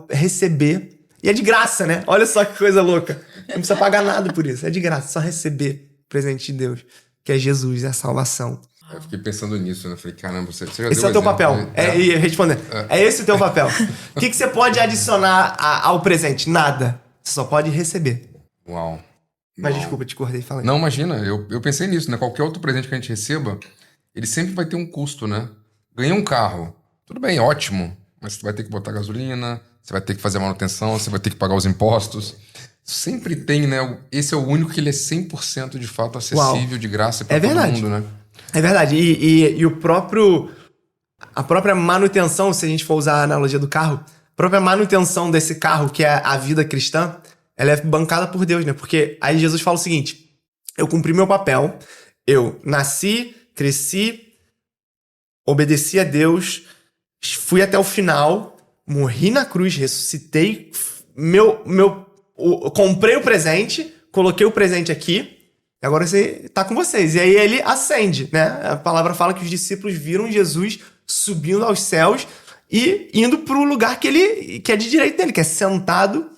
receber. E é de graça, né? Olha só que coisa louca. Não precisa pagar nada por isso. É de graça. Só receber o presente de Deus, que é Jesus, é a salvação. Eu fiquei pensando nisso, né? Falei, caramba, você já esse é o teu papel. Respondendo. É esse o teu papel. O que você pode adicionar ao presente? Nada. Você só pode receber. Uau. Mas desculpa, te cortei, falei. Não, imagina, eu pensei nisso, né? Qualquer outro presente que a gente receba, ele sempre vai ter um custo, né? Ganhei um carro, tudo bem, ótimo, mas você vai ter que botar gasolina, você vai ter que fazer a manutenção, você vai ter que pagar os impostos. Sempre tem, né? Esse é o único que ele é 100% de fato acessível, de graça para todo mundo, né? É verdade, e a própria manutenção, se a gente for usar a analogia do carro, a própria manutenção desse carro, que é a vida cristã, ela é bancada por Deus, né? Porque aí Jesus fala o seguinte: eu cumpri meu papel, eu nasci, cresci, obedeci a Deus, fui até o final, morri na cruz, ressuscitei, comprei o presente, coloquei o presente aqui, e agora você tá com vocês. E aí ele ascende, né? A palavra fala que os discípulos viram Jesus subindo aos céus e indo pro lugar que é de direito dele, que é sentado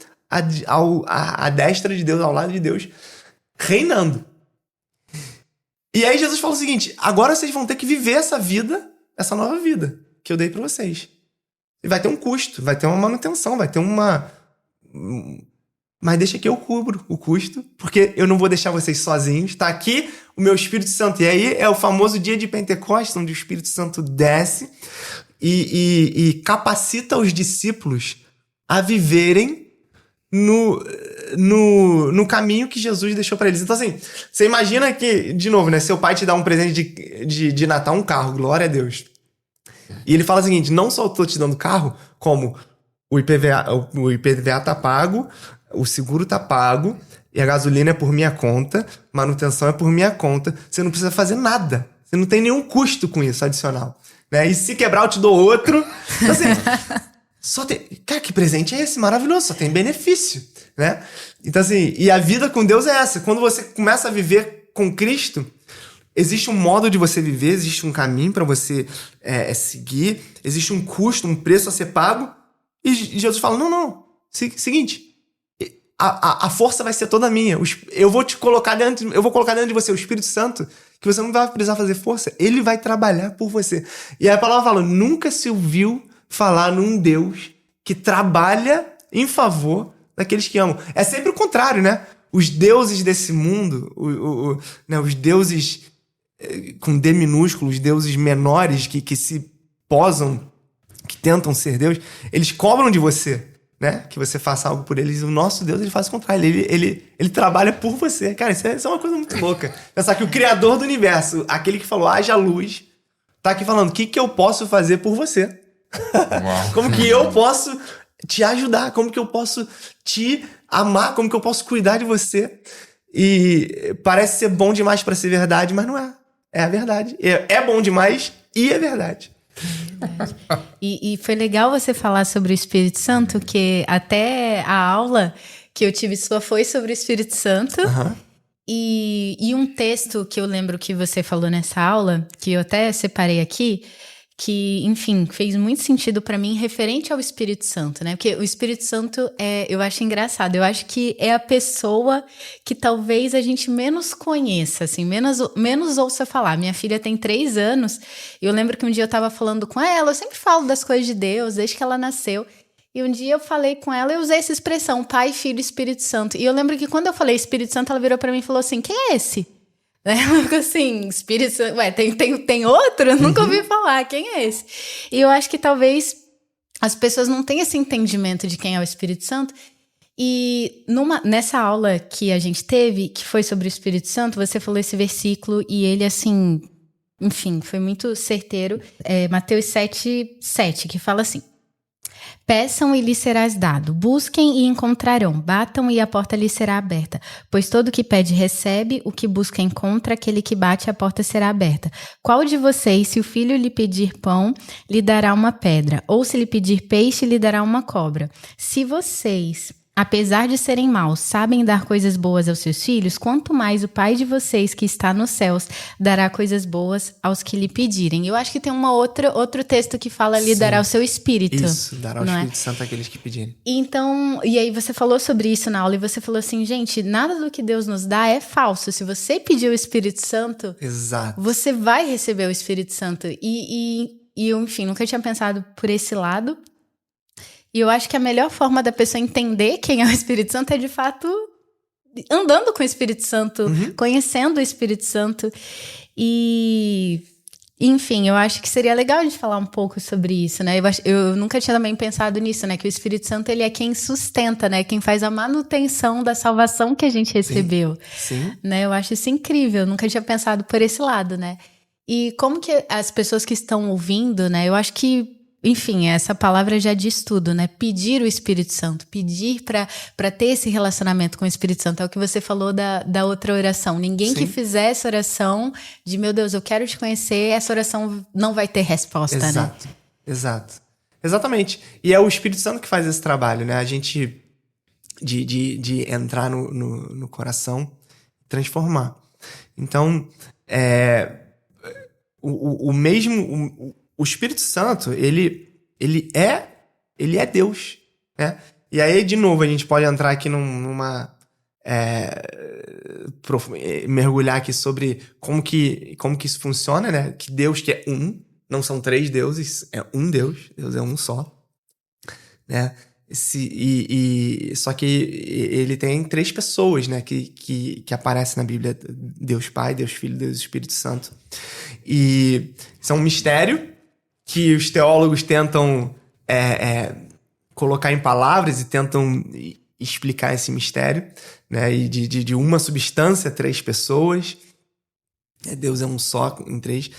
à destra de Deus, ao lado de Deus, reinando. E aí Jesus fala o seguinte: agora vocês vão ter que viver essa vida, essa nova vida que eu dei pra vocês. E vai ter um custo, vai ter uma manutenção, vai ter mas deixa que eu cubro o custo, porque eu não vou deixar vocês sozinhos. Tá aqui o meu Espírito Santo. E aí é o famoso dia de Pentecostes, onde o Espírito Santo desce e capacita os discípulos a viverem no caminho que Jesus deixou pra eles. Então, assim, você imagina que, de novo, né? Seu pai te dá um presente de Natal, um carro, glória a Deus. E ele fala o seguinte: não só eu tô te dando carro, como o IPVA tá pago, o seguro tá pago, e a gasolina é por minha conta, manutenção é por minha conta, você não precisa fazer nada. Você não tem nenhum custo com isso adicional. Né? E se quebrar, eu te dou outro. Então, assim, cara, que presente é esse? Maravilhoso, só tem benefício, né? Então, assim, e a vida com Deus é essa. Quando você começa a viver com Cristo, existe um modo de você viver, existe um caminho para você seguir, existe um custo, um preço a ser pago, e Jesus fala: não, seguinte, a força vai ser toda minha. Eu vou colocar dentro de você o Espírito Santo, que você não vai precisar fazer força. Ele vai trabalhar por você. E a palavra fala, nunca se ouviu falar num Deus que trabalha em favor daqueles que amam. É sempre o contrário, né? Os deuses desse mundo, né? Os deuses com D minúsculo, os deuses menores que se posam, que tentam ser Deus, eles cobram de você, né? Que você faça algo por eles. O nosso Deus, ele faz o contrário. Ele trabalha por você. Cara, isso é uma coisa muito louca. Pensar que o Criador do universo, aquele que falou, haja luz, tá aqui falando, o que eu posso fazer por você? Como que eu posso te ajudar? Como que eu posso te amar? Como que eu posso cuidar de você? E parece ser bom demais pra ser verdade, mas não é. É a verdade. É bom demais e é verdade. E foi legal você falar sobre o Espírito Santo, que até a aula que eu tive sua foi sobre o Espírito Santo. Uhum. E um texto que eu lembro que você falou nessa aula, que eu até separei aqui, que, enfim, fez muito sentido pra mim referente ao Espírito Santo, né? Porque o Espírito Santo eu acho engraçado, eu acho que é a pessoa que talvez a gente menos conheça, assim, menos ouça falar. Minha filha tem 3 anos, e eu lembro que um dia eu tava falando com ela, eu sempre falo das coisas de Deus, desde que ela nasceu, e um dia eu falei com ela, eu usei essa expressão, Pai, Filho, Espírito Santo, e eu lembro que quando eu falei Espírito Santo, ela virou pra mim e falou assim, quem é esse? Assim, Espírito Santo, tem outro? Eu nunca ouvi falar, quem é esse? E eu acho que talvez as pessoas não tenham esse entendimento de quem é o Espírito Santo. E nessa aula que a gente teve, que foi sobre o Espírito Santo, você falou esse versículo e ele, assim, enfim, foi muito certeiro. Mateus 7:7, que fala assim: peçam e lhes serás dado, busquem e encontrarão, batam e a porta lhes será aberta. Pois todo o que pede recebe, o que busca encontra, aquele que bate a porta será aberta. Qual de vocês, se o filho lhe pedir pão, lhe dará uma pedra? Ou se lhe pedir peixe, lhe dará uma cobra? Se vocês, apesar de serem maus, sabem dar coisas boas aos seus filhos, quanto mais o Pai de vocês que está nos céus dará coisas boas aos que lhe pedirem. Eu acho que tem outro texto que fala ali, dará o seu Espírito. Isso, dará o Espírito Santo àqueles que pedirem. Então, e aí você falou sobre isso na aula e você falou assim, gente, nada do que Deus nos dá é falso. Se você pedir o Espírito Santo, exato, você vai receber o Espírito Santo. E eu, enfim, nunca tinha pensado por esse lado. E eu acho que a melhor forma da pessoa entender quem é o Espírito Santo é, de fato, andando com o Espírito Santo, conhecendo o Espírito Santo. E, enfim, eu acho que seria legal a gente falar um pouco sobre isso, né? Eu nunca tinha também pensado nisso, né? Que o Espírito Santo, ele é quem sustenta, né? Quem faz a manutenção da salvação que a gente recebeu. Sim. Né? Eu acho isso incrível. Eu nunca tinha pensado por esse lado, né? E como que as pessoas que estão ouvindo, né? Eu acho que, enfim, essa palavra já diz tudo, né? Pedir o Espírito Santo, pedir para ter esse relacionamento com o Espírito Santo. É o que você falou da outra oração. Ninguém que fizer essa oração de, meu Deus, eu quero te conhecer, essa oração não vai ter resposta, exato, né? Exato. Exatamente. E é o Espírito Santo que faz esse trabalho, né? A gente de entrar no coração, transformar. Então, o Espírito Santo, ele é Deus, né? E aí, de novo, a gente pode entrar aqui mergulhar aqui sobre como que isso funciona, né? Que Deus que é um, não são 3 deuses, é um Deus é um só, né? Só que ele tem 3 pessoas, né? Que aparecem na Bíblia: Deus Pai, Deus Filho, Deus Espírito Santo. E são um mistério que os teólogos tentam colocar em palavras e tentam explicar esse mistério, né? E de uma substância, 3 pessoas. Deus é um só em 3.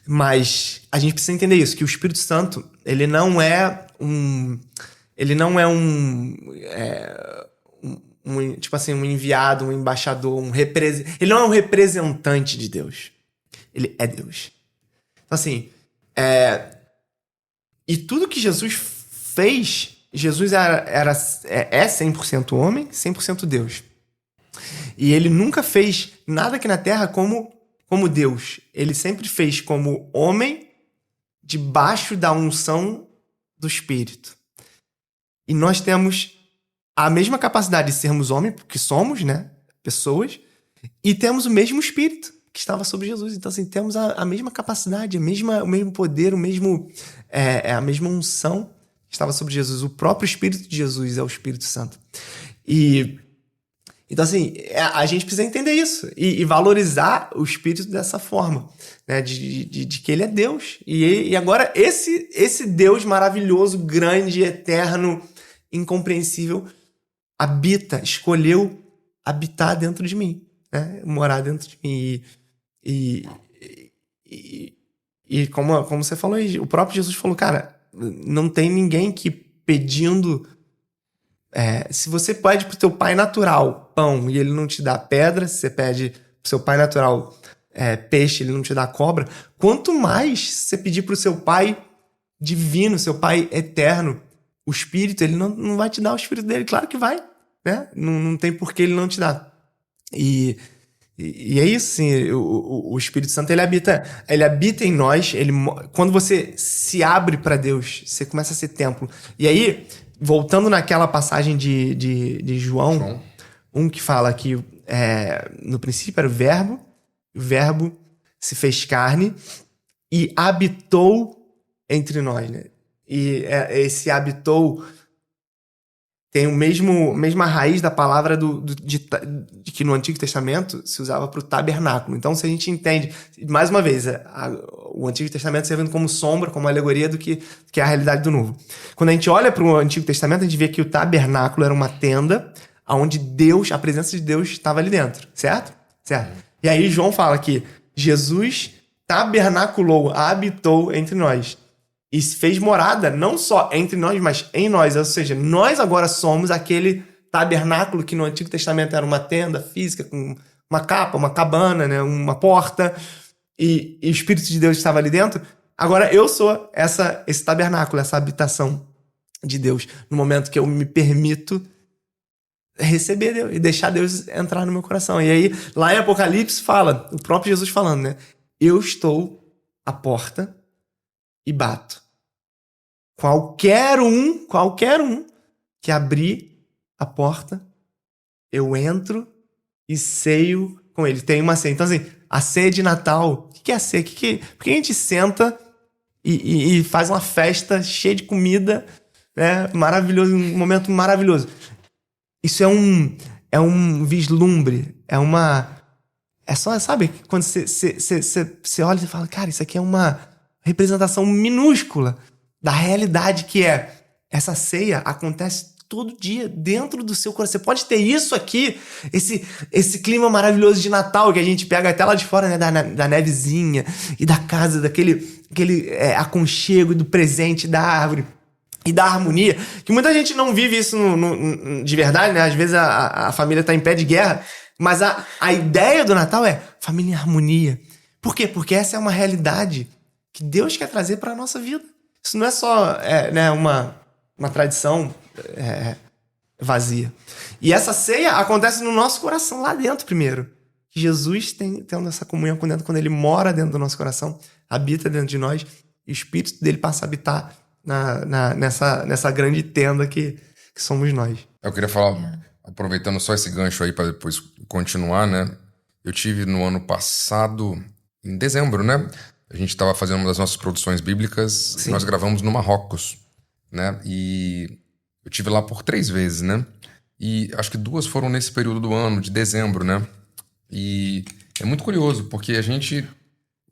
Mas a gente precisa entender isso, que o Espírito Santo, ele não é tipo assim, um enviado, um embaixador, ele não é um representante de Deus. Ele é Deus. Então, assim, e tudo que Jesus fez, Jesus é 100% homem, 100% Deus. E ele nunca fez nada aqui na Terra como Deus. Ele sempre fez como homem, debaixo da unção do Espírito. E nós temos a mesma capacidade de sermos homens, porque somos, né? Pessoas, e temos o mesmo Espírito que estava sobre Jesus. Então, assim, temos a mesma capacidade, o mesmo poder, a mesma unção que estava sobre Jesus. O próprio Espírito de Jesus é o Espírito Santo. Então, assim, a gente precisa entender isso e valorizar o Espírito dessa forma, né? De que ele é Deus. E agora, esse Deus maravilhoso, grande, eterno, incompreensível, escolheu habitar dentro de mim, né? Morar dentro de mim. E como você falou aí, o próprio Jesus falou, cara, não tem ninguém que pedindo... se você pede pro teu pai natural pão e ele não te dá pedra, se você pede pro seu pai natural peixe, ele não te dá cobra, quanto mais você pedir pro seu pai divino, seu pai eterno, o Espírito, ele não vai te dar o Espírito dele, claro que vai, né? Não tem por que ele não te dar. E é isso, sim, o Espírito Santo, ele habita em nós, quando você se abre para Deus, você começa a ser templo. E aí, voltando naquela passagem de João 1, que fala que no princípio era o Verbo se fez carne e habitou entre nós, né? E esse habitou tem a mesma raiz da palavra de que no Antigo Testamento se usava para o tabernáculo. Então, se a gente entende, mais uma vez, o Antigo Testamento servindo como sombra, como alegoria do que é a realidade do Novo. Quando a gente olha para o Antigo Testamento, a gente vê que o tabernáculo era uma tenda onde a presença de Deus estava ali dentro, certo? Certo. E aí João fala que Jesus tabernaculou, habitou entre nós. E fez morada não só entre nós, mas em nós. Ou seja, nós agora somos aquele tabernáculo que no Antigo Testamento era uma tenda física com uma capa, uma cabana, né, uma porta, e o Espírito de Deus estava ali dentro. Agora eu sou esse tabernáculo, essa habitação de Deus, no momento que eu me permito receber Deus e deixar Deus entrar no meu coração. E aí, lá em Apocalipse fala, o próprio Jesus falando, né? Eu estou à porta e bato. Qualquer um que abrir a porta, eu entro e ceio com ele. Tem uma ceia. Então, assim, a ceia de Natal, o que é a ceia? Por que a gente senta e faz uma festa cheia de comida, né? Maravilhoso, um momento maravilhoso. Isso é um vislumbre, é só, sabe, quando você olha e fala, cara, isso aqui é uma representação minúscula da realidade que essa ceia acontece todo dia dentro do seu coração. Você pode ter isso aqui, esse clima maravilhoso de Natal que a gente pega até lá de fora, né, da nevezinha e da casa, daquele aconchego do presente, da árvore e da harmonia, que muita gente não vive isso de verdade, né? Às vezes a família tá em pé de guerra, mas a ideia do Natal é família em harmonia. Por quê? Porque essa é uma realidade que Deus quer trazer para a nossa vida. Isso não é só né, uma tradição vazia. E essa ceia acontece no nosso coração, lá dentro primeiro. Jesus tendo essa comunhão com Deus, quando ele mora dentro do nosso coração, habita dentro de nós, e o Espírito dele passa a habitar nessa grande tenda que somos nós. Eu queria falar, aproveitando só esse gancho aí para depois continuar, né? Eu tive no ano passado, em dezembro, né? A gente estava fazendo uma das nossas produções bíblicas. Sim. Nós gravamos no Marrocos, né? E eu tive lá por 3 vezes, né? E acho que 2 foram nesse período do ano, de dezembro, né? E é muito curioso, porque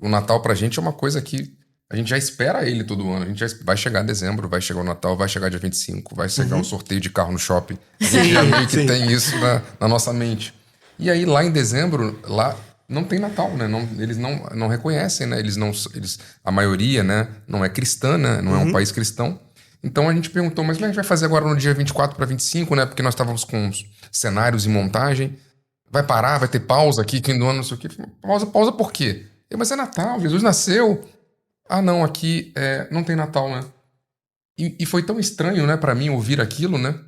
o Natal pra gente é uma coisa que a gente já espera ele todo ano. A gente vai chegar dezembro, vai chegar o Natal, vai chegar dia 25, vai chegar um sorteio de carro no shopping. A gente já meio que tem isso na nossa mente. E aí, lá em dezembro, lá não tem Natal, né? Eles não reconhecem, né? A maioria, né? Não é cristã, né? Não é um país cristão. Então a gente perguntou, mas como é que a gente vai fazer agora no dia 24 para 25, né? Porque nós estávamos com cenários em montagem. Vai parar, vai ter pausa aqui, fim do ano, não sei o quê. Pausa por quê? Mas é Natal, Jesus nasceu. Ah, não, aqui não tem Natal, né? E foi tão estranho, né, pra mim ouvir aquilo, né?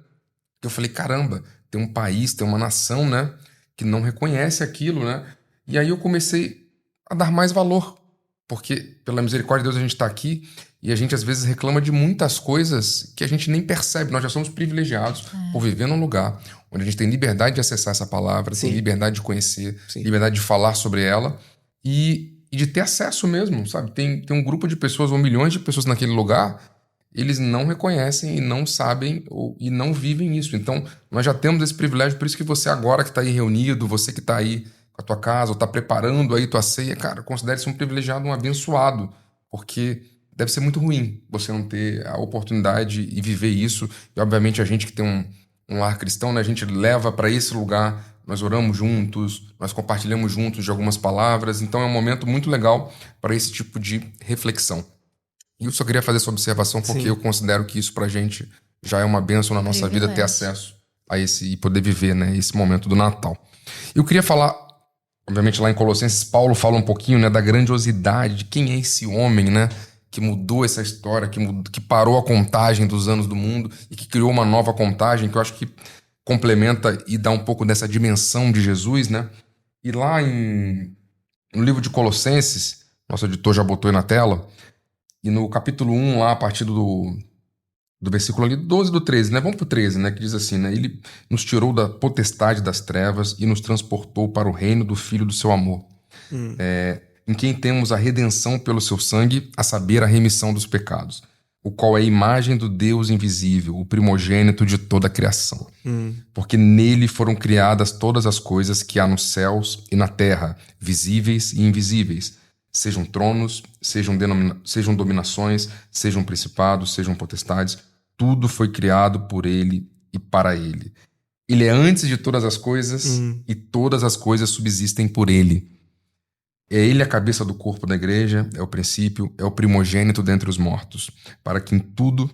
Que eu falei, caramba, tem um país, tem uma nação, né? Que não reconhece aquilo, né? E aí eu comecei a dar mais valor. Porque, pela misericórdia de Deus, a gente tá aqui. E a gente, às vezes, reclama de muitas coisas que a gente nem percebe. Nós já somos privilegiados por viver num lugar onde a gente tem liberdade de acessar essa palavra, tem liberdade de conhecer, liberdade de falar sobre ela e de ter acesso mesmo, sabe? Tem um grupo de pessoas, ou milhões de pessoas naquele lugar, eles não reconhecem e não sabem e não vivem isso. Então, nós já temos esse privilégio, por isso que você agora que está aí reunido, você que está aí com a tua casa, ou está preparando aí tua ceia, cara, considere-se um privilegiado, um abençoado, porque deve ser muito ruim você não ter a oportunidade e viver isso. E, obviamente, a gente que tem um lar cristão, né, a gente leva para esse lugar, nós oramos juntos, nós compartilhamos juntos de algumas palavras, então é um momento muito legal para esse tipo de reflexão. E eu só queria fazer essa observação porque eu considero que isso pra gente já é uma bênção na nossa vida, ter acesso a esse e poder viver, né, esse momento do Natal. Eu queria falar, obviamente lá em Colossenses, Paulo fala um pouquinho, né, da grandiosidade, de quem é esse homem, né, que mudou essa história, que parou a contagem dos anos do mundo e que criou uma nova contagem, que eu acho que complementa e dá um pouco dessa dimensão de Jesus, né? E lá no livro de Colossenses, nosso editor já botou aí na tela, e no capítulo 1, lá, a partir do versículo ali, 12 do 13, né? Vamos pro 13, né? Que diz assim, né? Ele nos tirou da potestade das trevas e nos transportou para o reino do Filho do seu amor. Em quem temos a redenção pelo seu sangue, a saber, a remissão dos pecados, o qual é a imagem do Deus invisível, o primogênito de toda a criação. Porque nele foram criadas todas as coisas que há nos céus e na terra, visíveis e invisíveis, sejam tronos, sejam dominações, sejam principados, sejam potestades, tudo foi criado por ele e para ele. Ele é antes de todas as coisas e todas as coisas subsistem por ele. É ele a cabeça do corpo da igreja, é o princípio, é o primogênito dentre os mortos, para que em tudo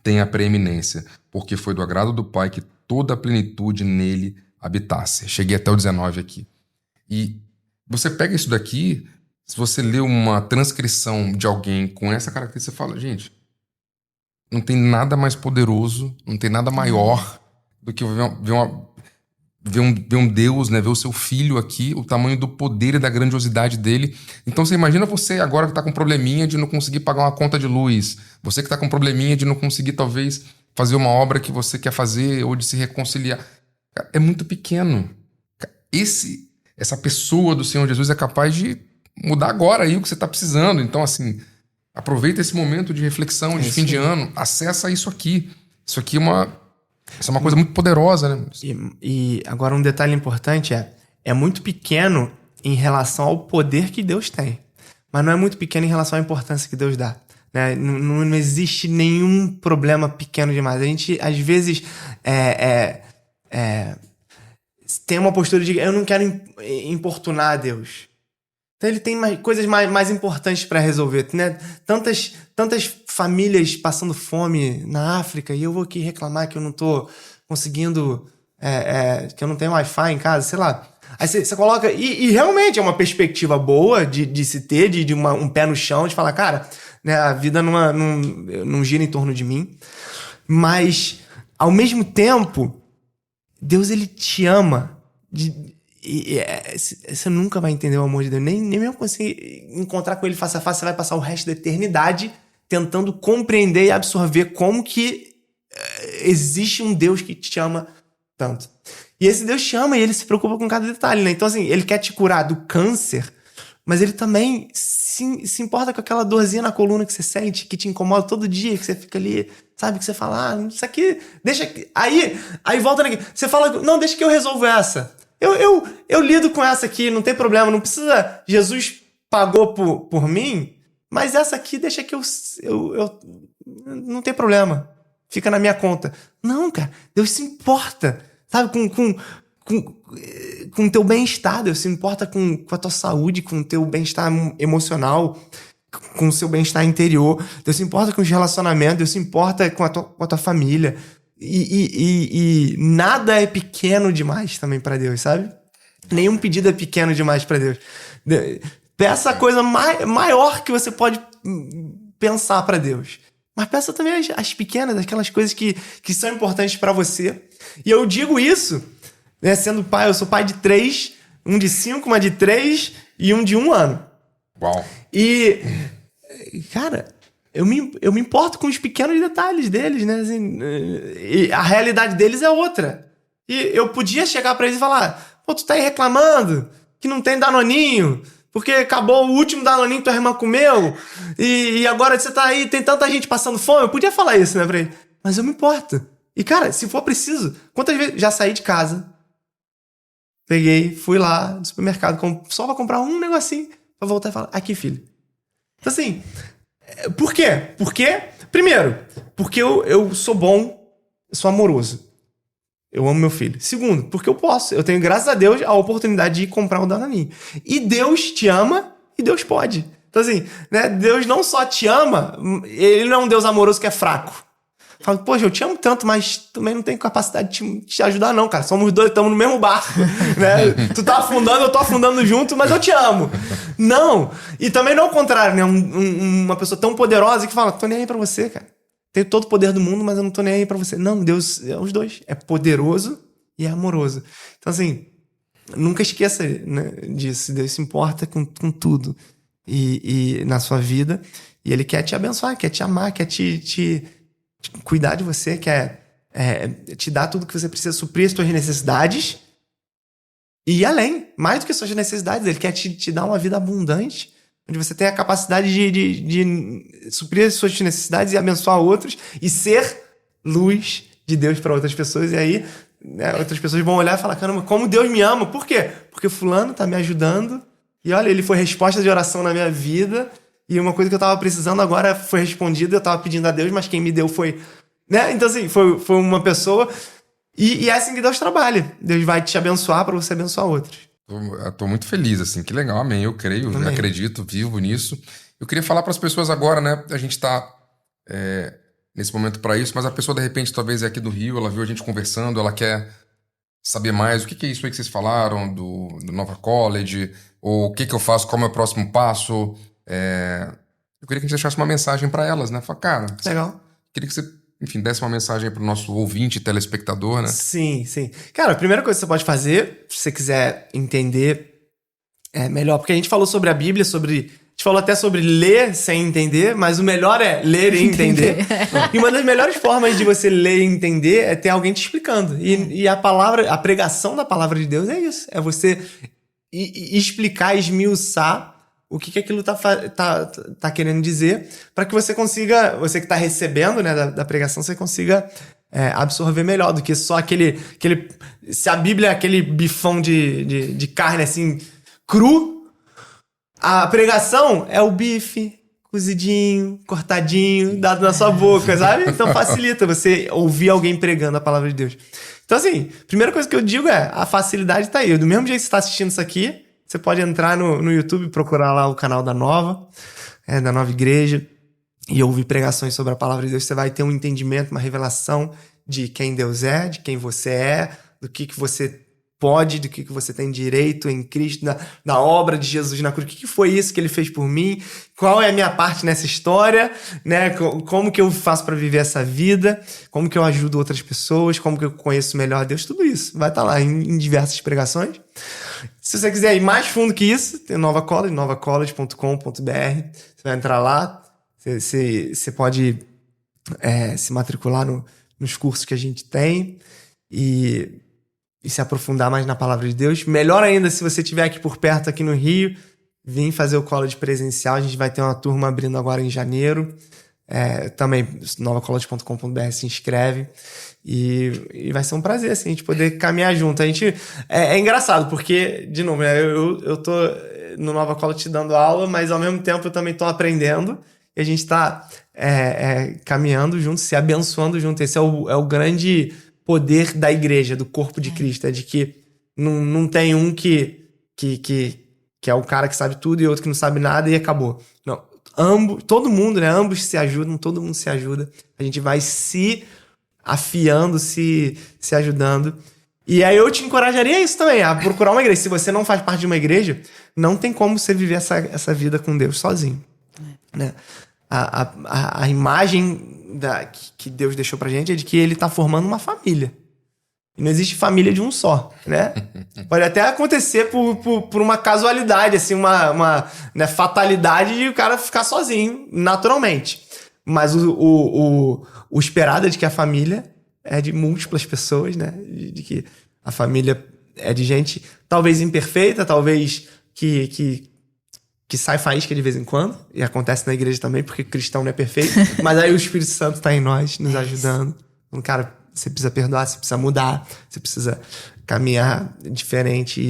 tenha preeminência, porque foi do agrado do Pai que toda a plenitude nele habitasse. Cheguei até o 19 aqui. E você pega isso daqui, se você lê uma transcrição de alguém com essa característica, você fala, gente, não tem nada mais poderoso, não tem nada maior do que ver um Deus, né? Ver o seu filho aqui, o tamanho do poder e da grandiosidade dele. Então você imagina você agora que tá com probleminha de não conseguir pagar uma conta de luz, você que tá com probleminha de não conseguir talvez fazer uma obra que você quer fazer ou de se reconciliar. Cara, é muito pequeno. Essa pessoa do Senhor Jesus é capaz de mudar agora aí o que você tá precisando. Então assim, aproveita esse momento de reflexão de fim de ano, acessa isso aqui. Isso aqui é uma coisa muito poderosa, né? E agora um detalhe importante é muito pequeno em relação ao poder que Deus tem, mas não é muito pequeno em relação à importância que Deus dá, né? Não existe nenhum problema pequeno demais. A gente, às vezes, tem uma postura de eu não quero importunar Deus. Então ele tem coisas mais importantes para resolver, né? Tantas famílias passando fome na África e eu vou aqui reclamar que eu não tô conseguindo, que eu não tenho Wi-Fi em casa, sei lá. Aí você coloca... E realmente é uma perspectiva boa de se ter, de um pé no chão, de falar, cara, né, a vida não gira em torno de mim. Mas, ao mesmo tempo, Deus, ele te ama você nunca vai entender o amor de Deus. Nem mesmo conseguir encontrar com ele face a face, você vai passar o resto da eternidade tentando compreender e absorver como que existe um Deus que te ama tanto. E esse Deus te ama e ele se preocupa com cada detalhe, né? Então, assim, ele quer te curar do câncer, mas ele também se importa com aquela dorzinha na coluna que você sente, que te incomoda todo dia, que você fica ali, sabe? Que você fala, isso aqui, deixa... Aí volta aqui. Você fala, não, deixa que eu resolvo essa. Eu lido com essa aqui, não tem problema, não precisa... Jesus pagou por mim, mas essa aqui deixa que eu não tem problema, fica na minha conta. Não, cara, Deus se importa, sabe, com o teu bem-estar, Deus se importa com a tua saúde, com o teu bem-estar emocional, com o seu bem-estar interior. Deus se importa com os relacionamentos, Deus se importa com a tua família. E nada é pequeno demais também pra Deus, sabe? Nenhum pedido é pequeno demais pra Deus. Peça a coisa maior que você pode pensar pra Deus. Mas peça também as pequenas, aquelas coisas que são importantes pra você. E eu digo isso, né, sendo pai, eu sou pai de 3, um de 5, uma de 3 e um de 1 ano. Uau! E, cara, eu me importo com os pequenos detalhes deles, né? Assim, e a realidade deles é outra. E eu podia chegar pra eles e falar, pô, tu tá aí reclamando que não tem Danoninho, porque acabou o último Danoninho que tua irmã comeu, e agora você tá aí, tem tanta gente passando fome. Eu podia falar isso, né, pra ele. Mas eu me importo. E, cara, se for preciso, quantas vezes já saí de casa, peguei, fui lá no supermercado, só pra comprar um negocinho, pra voltar e falar, aqui, filho. Então, assim, por quê? Primeiro, porque eu sou bom, eu sou amoroso. Eu amo meu filho. Segundo, porque eu posso. Eu tenho, graças a Deus, a oportunidade de ir comprar um Danoninho. E Deus te ama e Deus pode. Então, assim, né, Deus não só te ama, ele não é um Deus amoroso que é fraco. Fala, poxa, eu te amo tanto, mas também não tenho capacidade de te ajudar, não, cara. Somos dois, estamos no mesmo barco, né? Tu tá afundando, eu tô afundando junto, mas eu te amo. Não. E também não é o contrário, né? Uma pessoa tão poderosa que fala, tô nem aí pra você, cara. Tenho todo o poder do mundo, mas eu não tô nem aí pra você. Não, Deus é os dois. É poderoso e é amoroso. Então, assim, nunca esqueça, né, disso. Deus se importa com tudo e na sua vida. E Ele quer te abençoar, quer te amar, quer te cuidar de você, quer te dar tudo que você precisa, suprir as suas necessidades. E além, mais do que suas necessidades, Ele quer te dar uma vida abundante, onde você tem a capacidade de suprir as suas necessidades e abençoar outros e ser luz de Deus para outras pessoas. E aí, né, outras pessoas vão olhar e falar, caramba, como Deus me ama. Por quê? Porque fulano tá me ajudando e olha, ele foi resposta de oração na minha vida e uma coisa que eu tava precisando agora foi respondida, eu tava pedindo a Deus, mas quem me deu foi... né? Então, assim, foi uma pessoa e é assim que Deus trabalha. Deus vai te abençoar para você abençoar outros. Eu tô muito feliz, assim, que legal, amém, eu creio, eu acredito, vivo nisso. Eu queria falar para as pessoas agora, né, a gente tá nesse momento para isso, mas a pessoa de repente talvez é aqui do Rio, ela viu a gente conversando, ela quer saber mais, o que é isso aí que vocês falaram do Nova College, ou o que eu faço, qual é o meu próximo passo. Eu queria que a gente deixasse uma mensagem para elas, né, falar, cara, legal. Queria que você, enfim, desse uma mensagem pro nosso ouvinte, telespectador, né? Sim. Cara, a primeira coisa que você pode fazer, se você quiser entender melhor, porque a gente falou sobre a Bíblia, a gente falou até sobre ler sem entender, mas o melhor é ler e entender. E uma das melhores formas de você ler e entender é ter alguém te explicando. E a pregação da palavra de Deus é isso. É você explicar, esmiuçar o que aquilo tá querendo dizer, para que você consiga, você que tá recebendo, né, da pregação, você consiga absorver melhor do que só aquele... Se a Bíblia é aquele bifão de carne, assim, cru, a pregação é o bife cozidinho, cortadinho, dado na sua boca, sabe? Então facilita você ouvir alguém pregando a palavra de Deus. Então, assim, a primeira coisa que eu digo a facilidade tá aí. Do mesmo jeito que você tá assistindo isso aqui, você pode entrar no YouTube, procurar lá o canal da Nova Igreja, e ouvir pregações sobre a palavra de Deus. Você vai ter um entendimento, uma revelação de quem Deus é, de quem você é, do que você pode, do que você tem direito em Cristo, na obra de Jesus na cruz. O que foi isso que Ele fez por mim? Qual é a minha parte nessa história? Né? Como que eu faço para viver essa vida? Como que eu ajudo outras pessoas? Como que eu conheço melhor a Deus? Tudo isso vai estar lá em diversas pregações. Se você quiser ir mais fundo que isso, tem Nova College, novacollege.com.br. Você vai entrar lá, você pode se matricular nos cursos que a gente tem e se aprofundar mais na palavra de Deus. Melhor ainda, se você estiver aqui por perto, aqui no Rio, vem fazer o college presencial. A gente vai ter uma turma abrindo agora em janeiro. Também, novacollege.com.br, se inscreve. E vai ser um prazer, assim, a gente poder caminhar junto. A gente... É engraçado, porque, de novo, eu tô no Nova College dando aula, mas ao mesmo tempo eu também tô aprendendo. E a gente tá caminhando junto, se abençoando junto. Esse é o grande poder da igreja, do corpo de Cristo. É de que não tem um que é o cara que sabe tudo e outro que não sabe nada e acabou. Não. Todo mundo, né? Ambos se ajudam, todo mundo se ajuda. A gente vai se afiando, se ajudando. E aí eu te encorajaria isso também, a procurar uma igreja. Se você não faz parte de uma igreja, não tem como você viver essa vida com Deus sozinho. Né? A imagem que Deus deixou pra gente é de que Ele tá formando uma família. E não existe família de um só, né? Pode até acontecer por uma casualidade, assim, uma fatalidade de o cara ficar sozinho, naturalmente. Mas o esperado é de que a família é de múltiplas pessoas, né? De que a família é de gente talvez imperfeita, talvez que sai faísca de vez em quando. E acontece na igreja também, porque cristão não é perfeito. Mas aí o Espírito Santo tá em nós, nos ajudando. Então, cara, você precisa perdoar, você precisa mudar, você precisa caminhar diferente.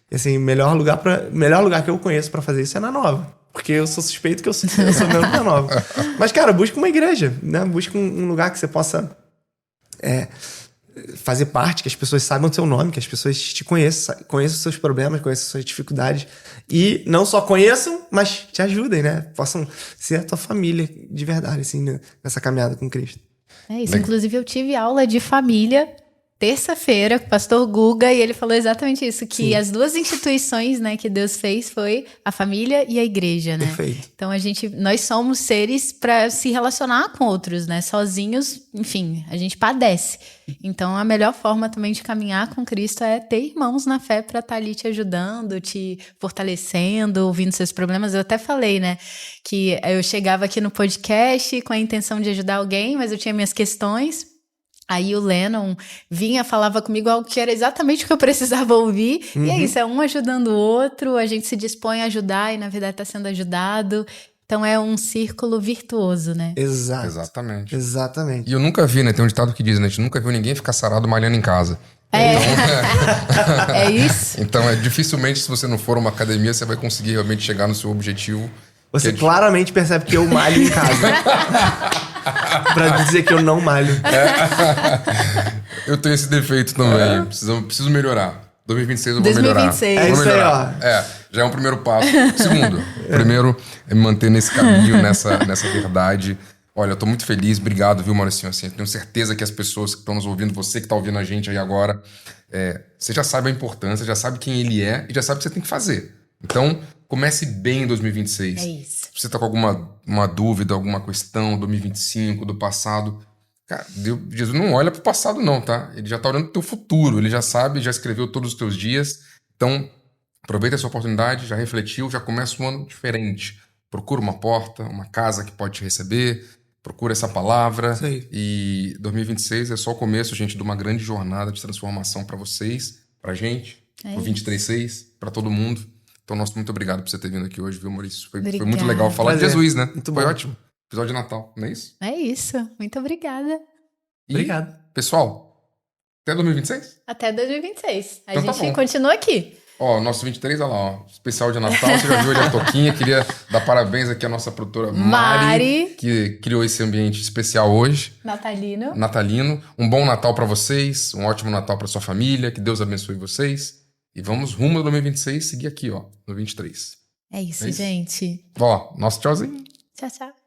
E assim, o melhor lugar que eu conheço pra fazer isso é na Nova. Porque eu sou suspeito que eu sou membro da Nova. Mas, cara, busca uma igreja, né? Busca um lugar que você possa fazer parte, que as pessoas saibam o seu nome, que as pessoas te conheçam os seus problemas, conheçam as suas dificuldades. E não só conheçam, mas te ajudem, né? Possam ser a tua família de verdade, assim, nessa caminhada com Cristo. É isso. Inclusive, eu tive aula de família terça-feira com o pastor Guga, e ele falou exatamente isso, que Sim. as duas instituições, né, que Deus fez foi a família e a igreja, né? Perfeito. Então nós somos seres para se relacionar com outros, né? Sozinhos, enfim, a gente padece. Então a melhor forma também de caminhar com Cristo é ter irmãos na fé para estar ali te ajudando, te fortalecendo, ouvindo seus problemas. Eu até falei, né, que eu chegava aqui no podcast com a intenção de ajudar alguém, mas eu tinha minhas questões. Aí o Lennon vinha, falava comigo algo que era exatamente o que eu precisava ouvir. Uhum. E é isso, é um ajudando o outro, a gente se dispõe a ajudar e na verdade está sendo ajudado. Então é um círculo virtuoso, né? Exato. Exatamente. E eu nunca vi, né? Tem um ditado que diz, né? A gente nunca viu ninguém ficar sarado malhando em casa. Então, é isso. Então, dificilmente, se você não for a uma academia, você vai conseguir realmente chegar no seu objetivo. Você claramente percebe que eu malho em casa. Pra dizer que eu não malho. Eu tenho esse defeito também. Preciso melhorar. 2026 eu vou melhorar. 2026. É isso aí, ó. Já é um primeiro passo. Segundo, primeiro é me manter nesse caminho, nessa verdade. Olha, eu tô muito feliz. Obrigado, viu, Mauricinho? Assim, tenho certeza que as pessoas que estão nos ouvindo, você que tá ouvindo a gente aí agora, você já sabe a importância, já sabe quem ele é e já sabe o que você tem que fazer. Então, comece bem em 2026. É isso. Se você tá com alguma dúvida, alguma questão, 2025, do passado, cara, Jesus não olha pro passado não, tá? Ele já tá olhando pro teu futuro, ele já sabe, já escreveu todos os teus dias. Então, aproveita essa oportunidade, já refletiu, já começa um ano diferente. Procura uma porta, uma casa que pode te receber, procura essa palavra. Sei. E 2026 é só o começo, gente, de uma grande jornada de transformação pra vocês, pra gente, pro 23/6, pra todo mundo. Então, nosso muito obrigado por você ter vindo aqui hoje, viu, Maurício? Foi muito legal falar de Jesus, né? Muito Foi bom. ótimo. Episódio de Natal, não é isso? É isso. Muito obrigada. Obrigado. Pessoal, até 2026? Até 2026. A Então, gente continua aqui. Ó, nosso 23, olha lá, ó. Especial de Natal. Você já viu ali a toquinha. Queria dar parabéns aqui à nossa produtora Mari, que criou esse ambiente especial hoje. Natalino. Um bom Natal pra vocês. Um ótimo Natal pra sua família. Que Deus abençoe vocês. E vamos rumo ao 2026, seguir aqui, ó, no 23. É isso, gente. Ó, nosso tchauzinho. Tchau, tchau.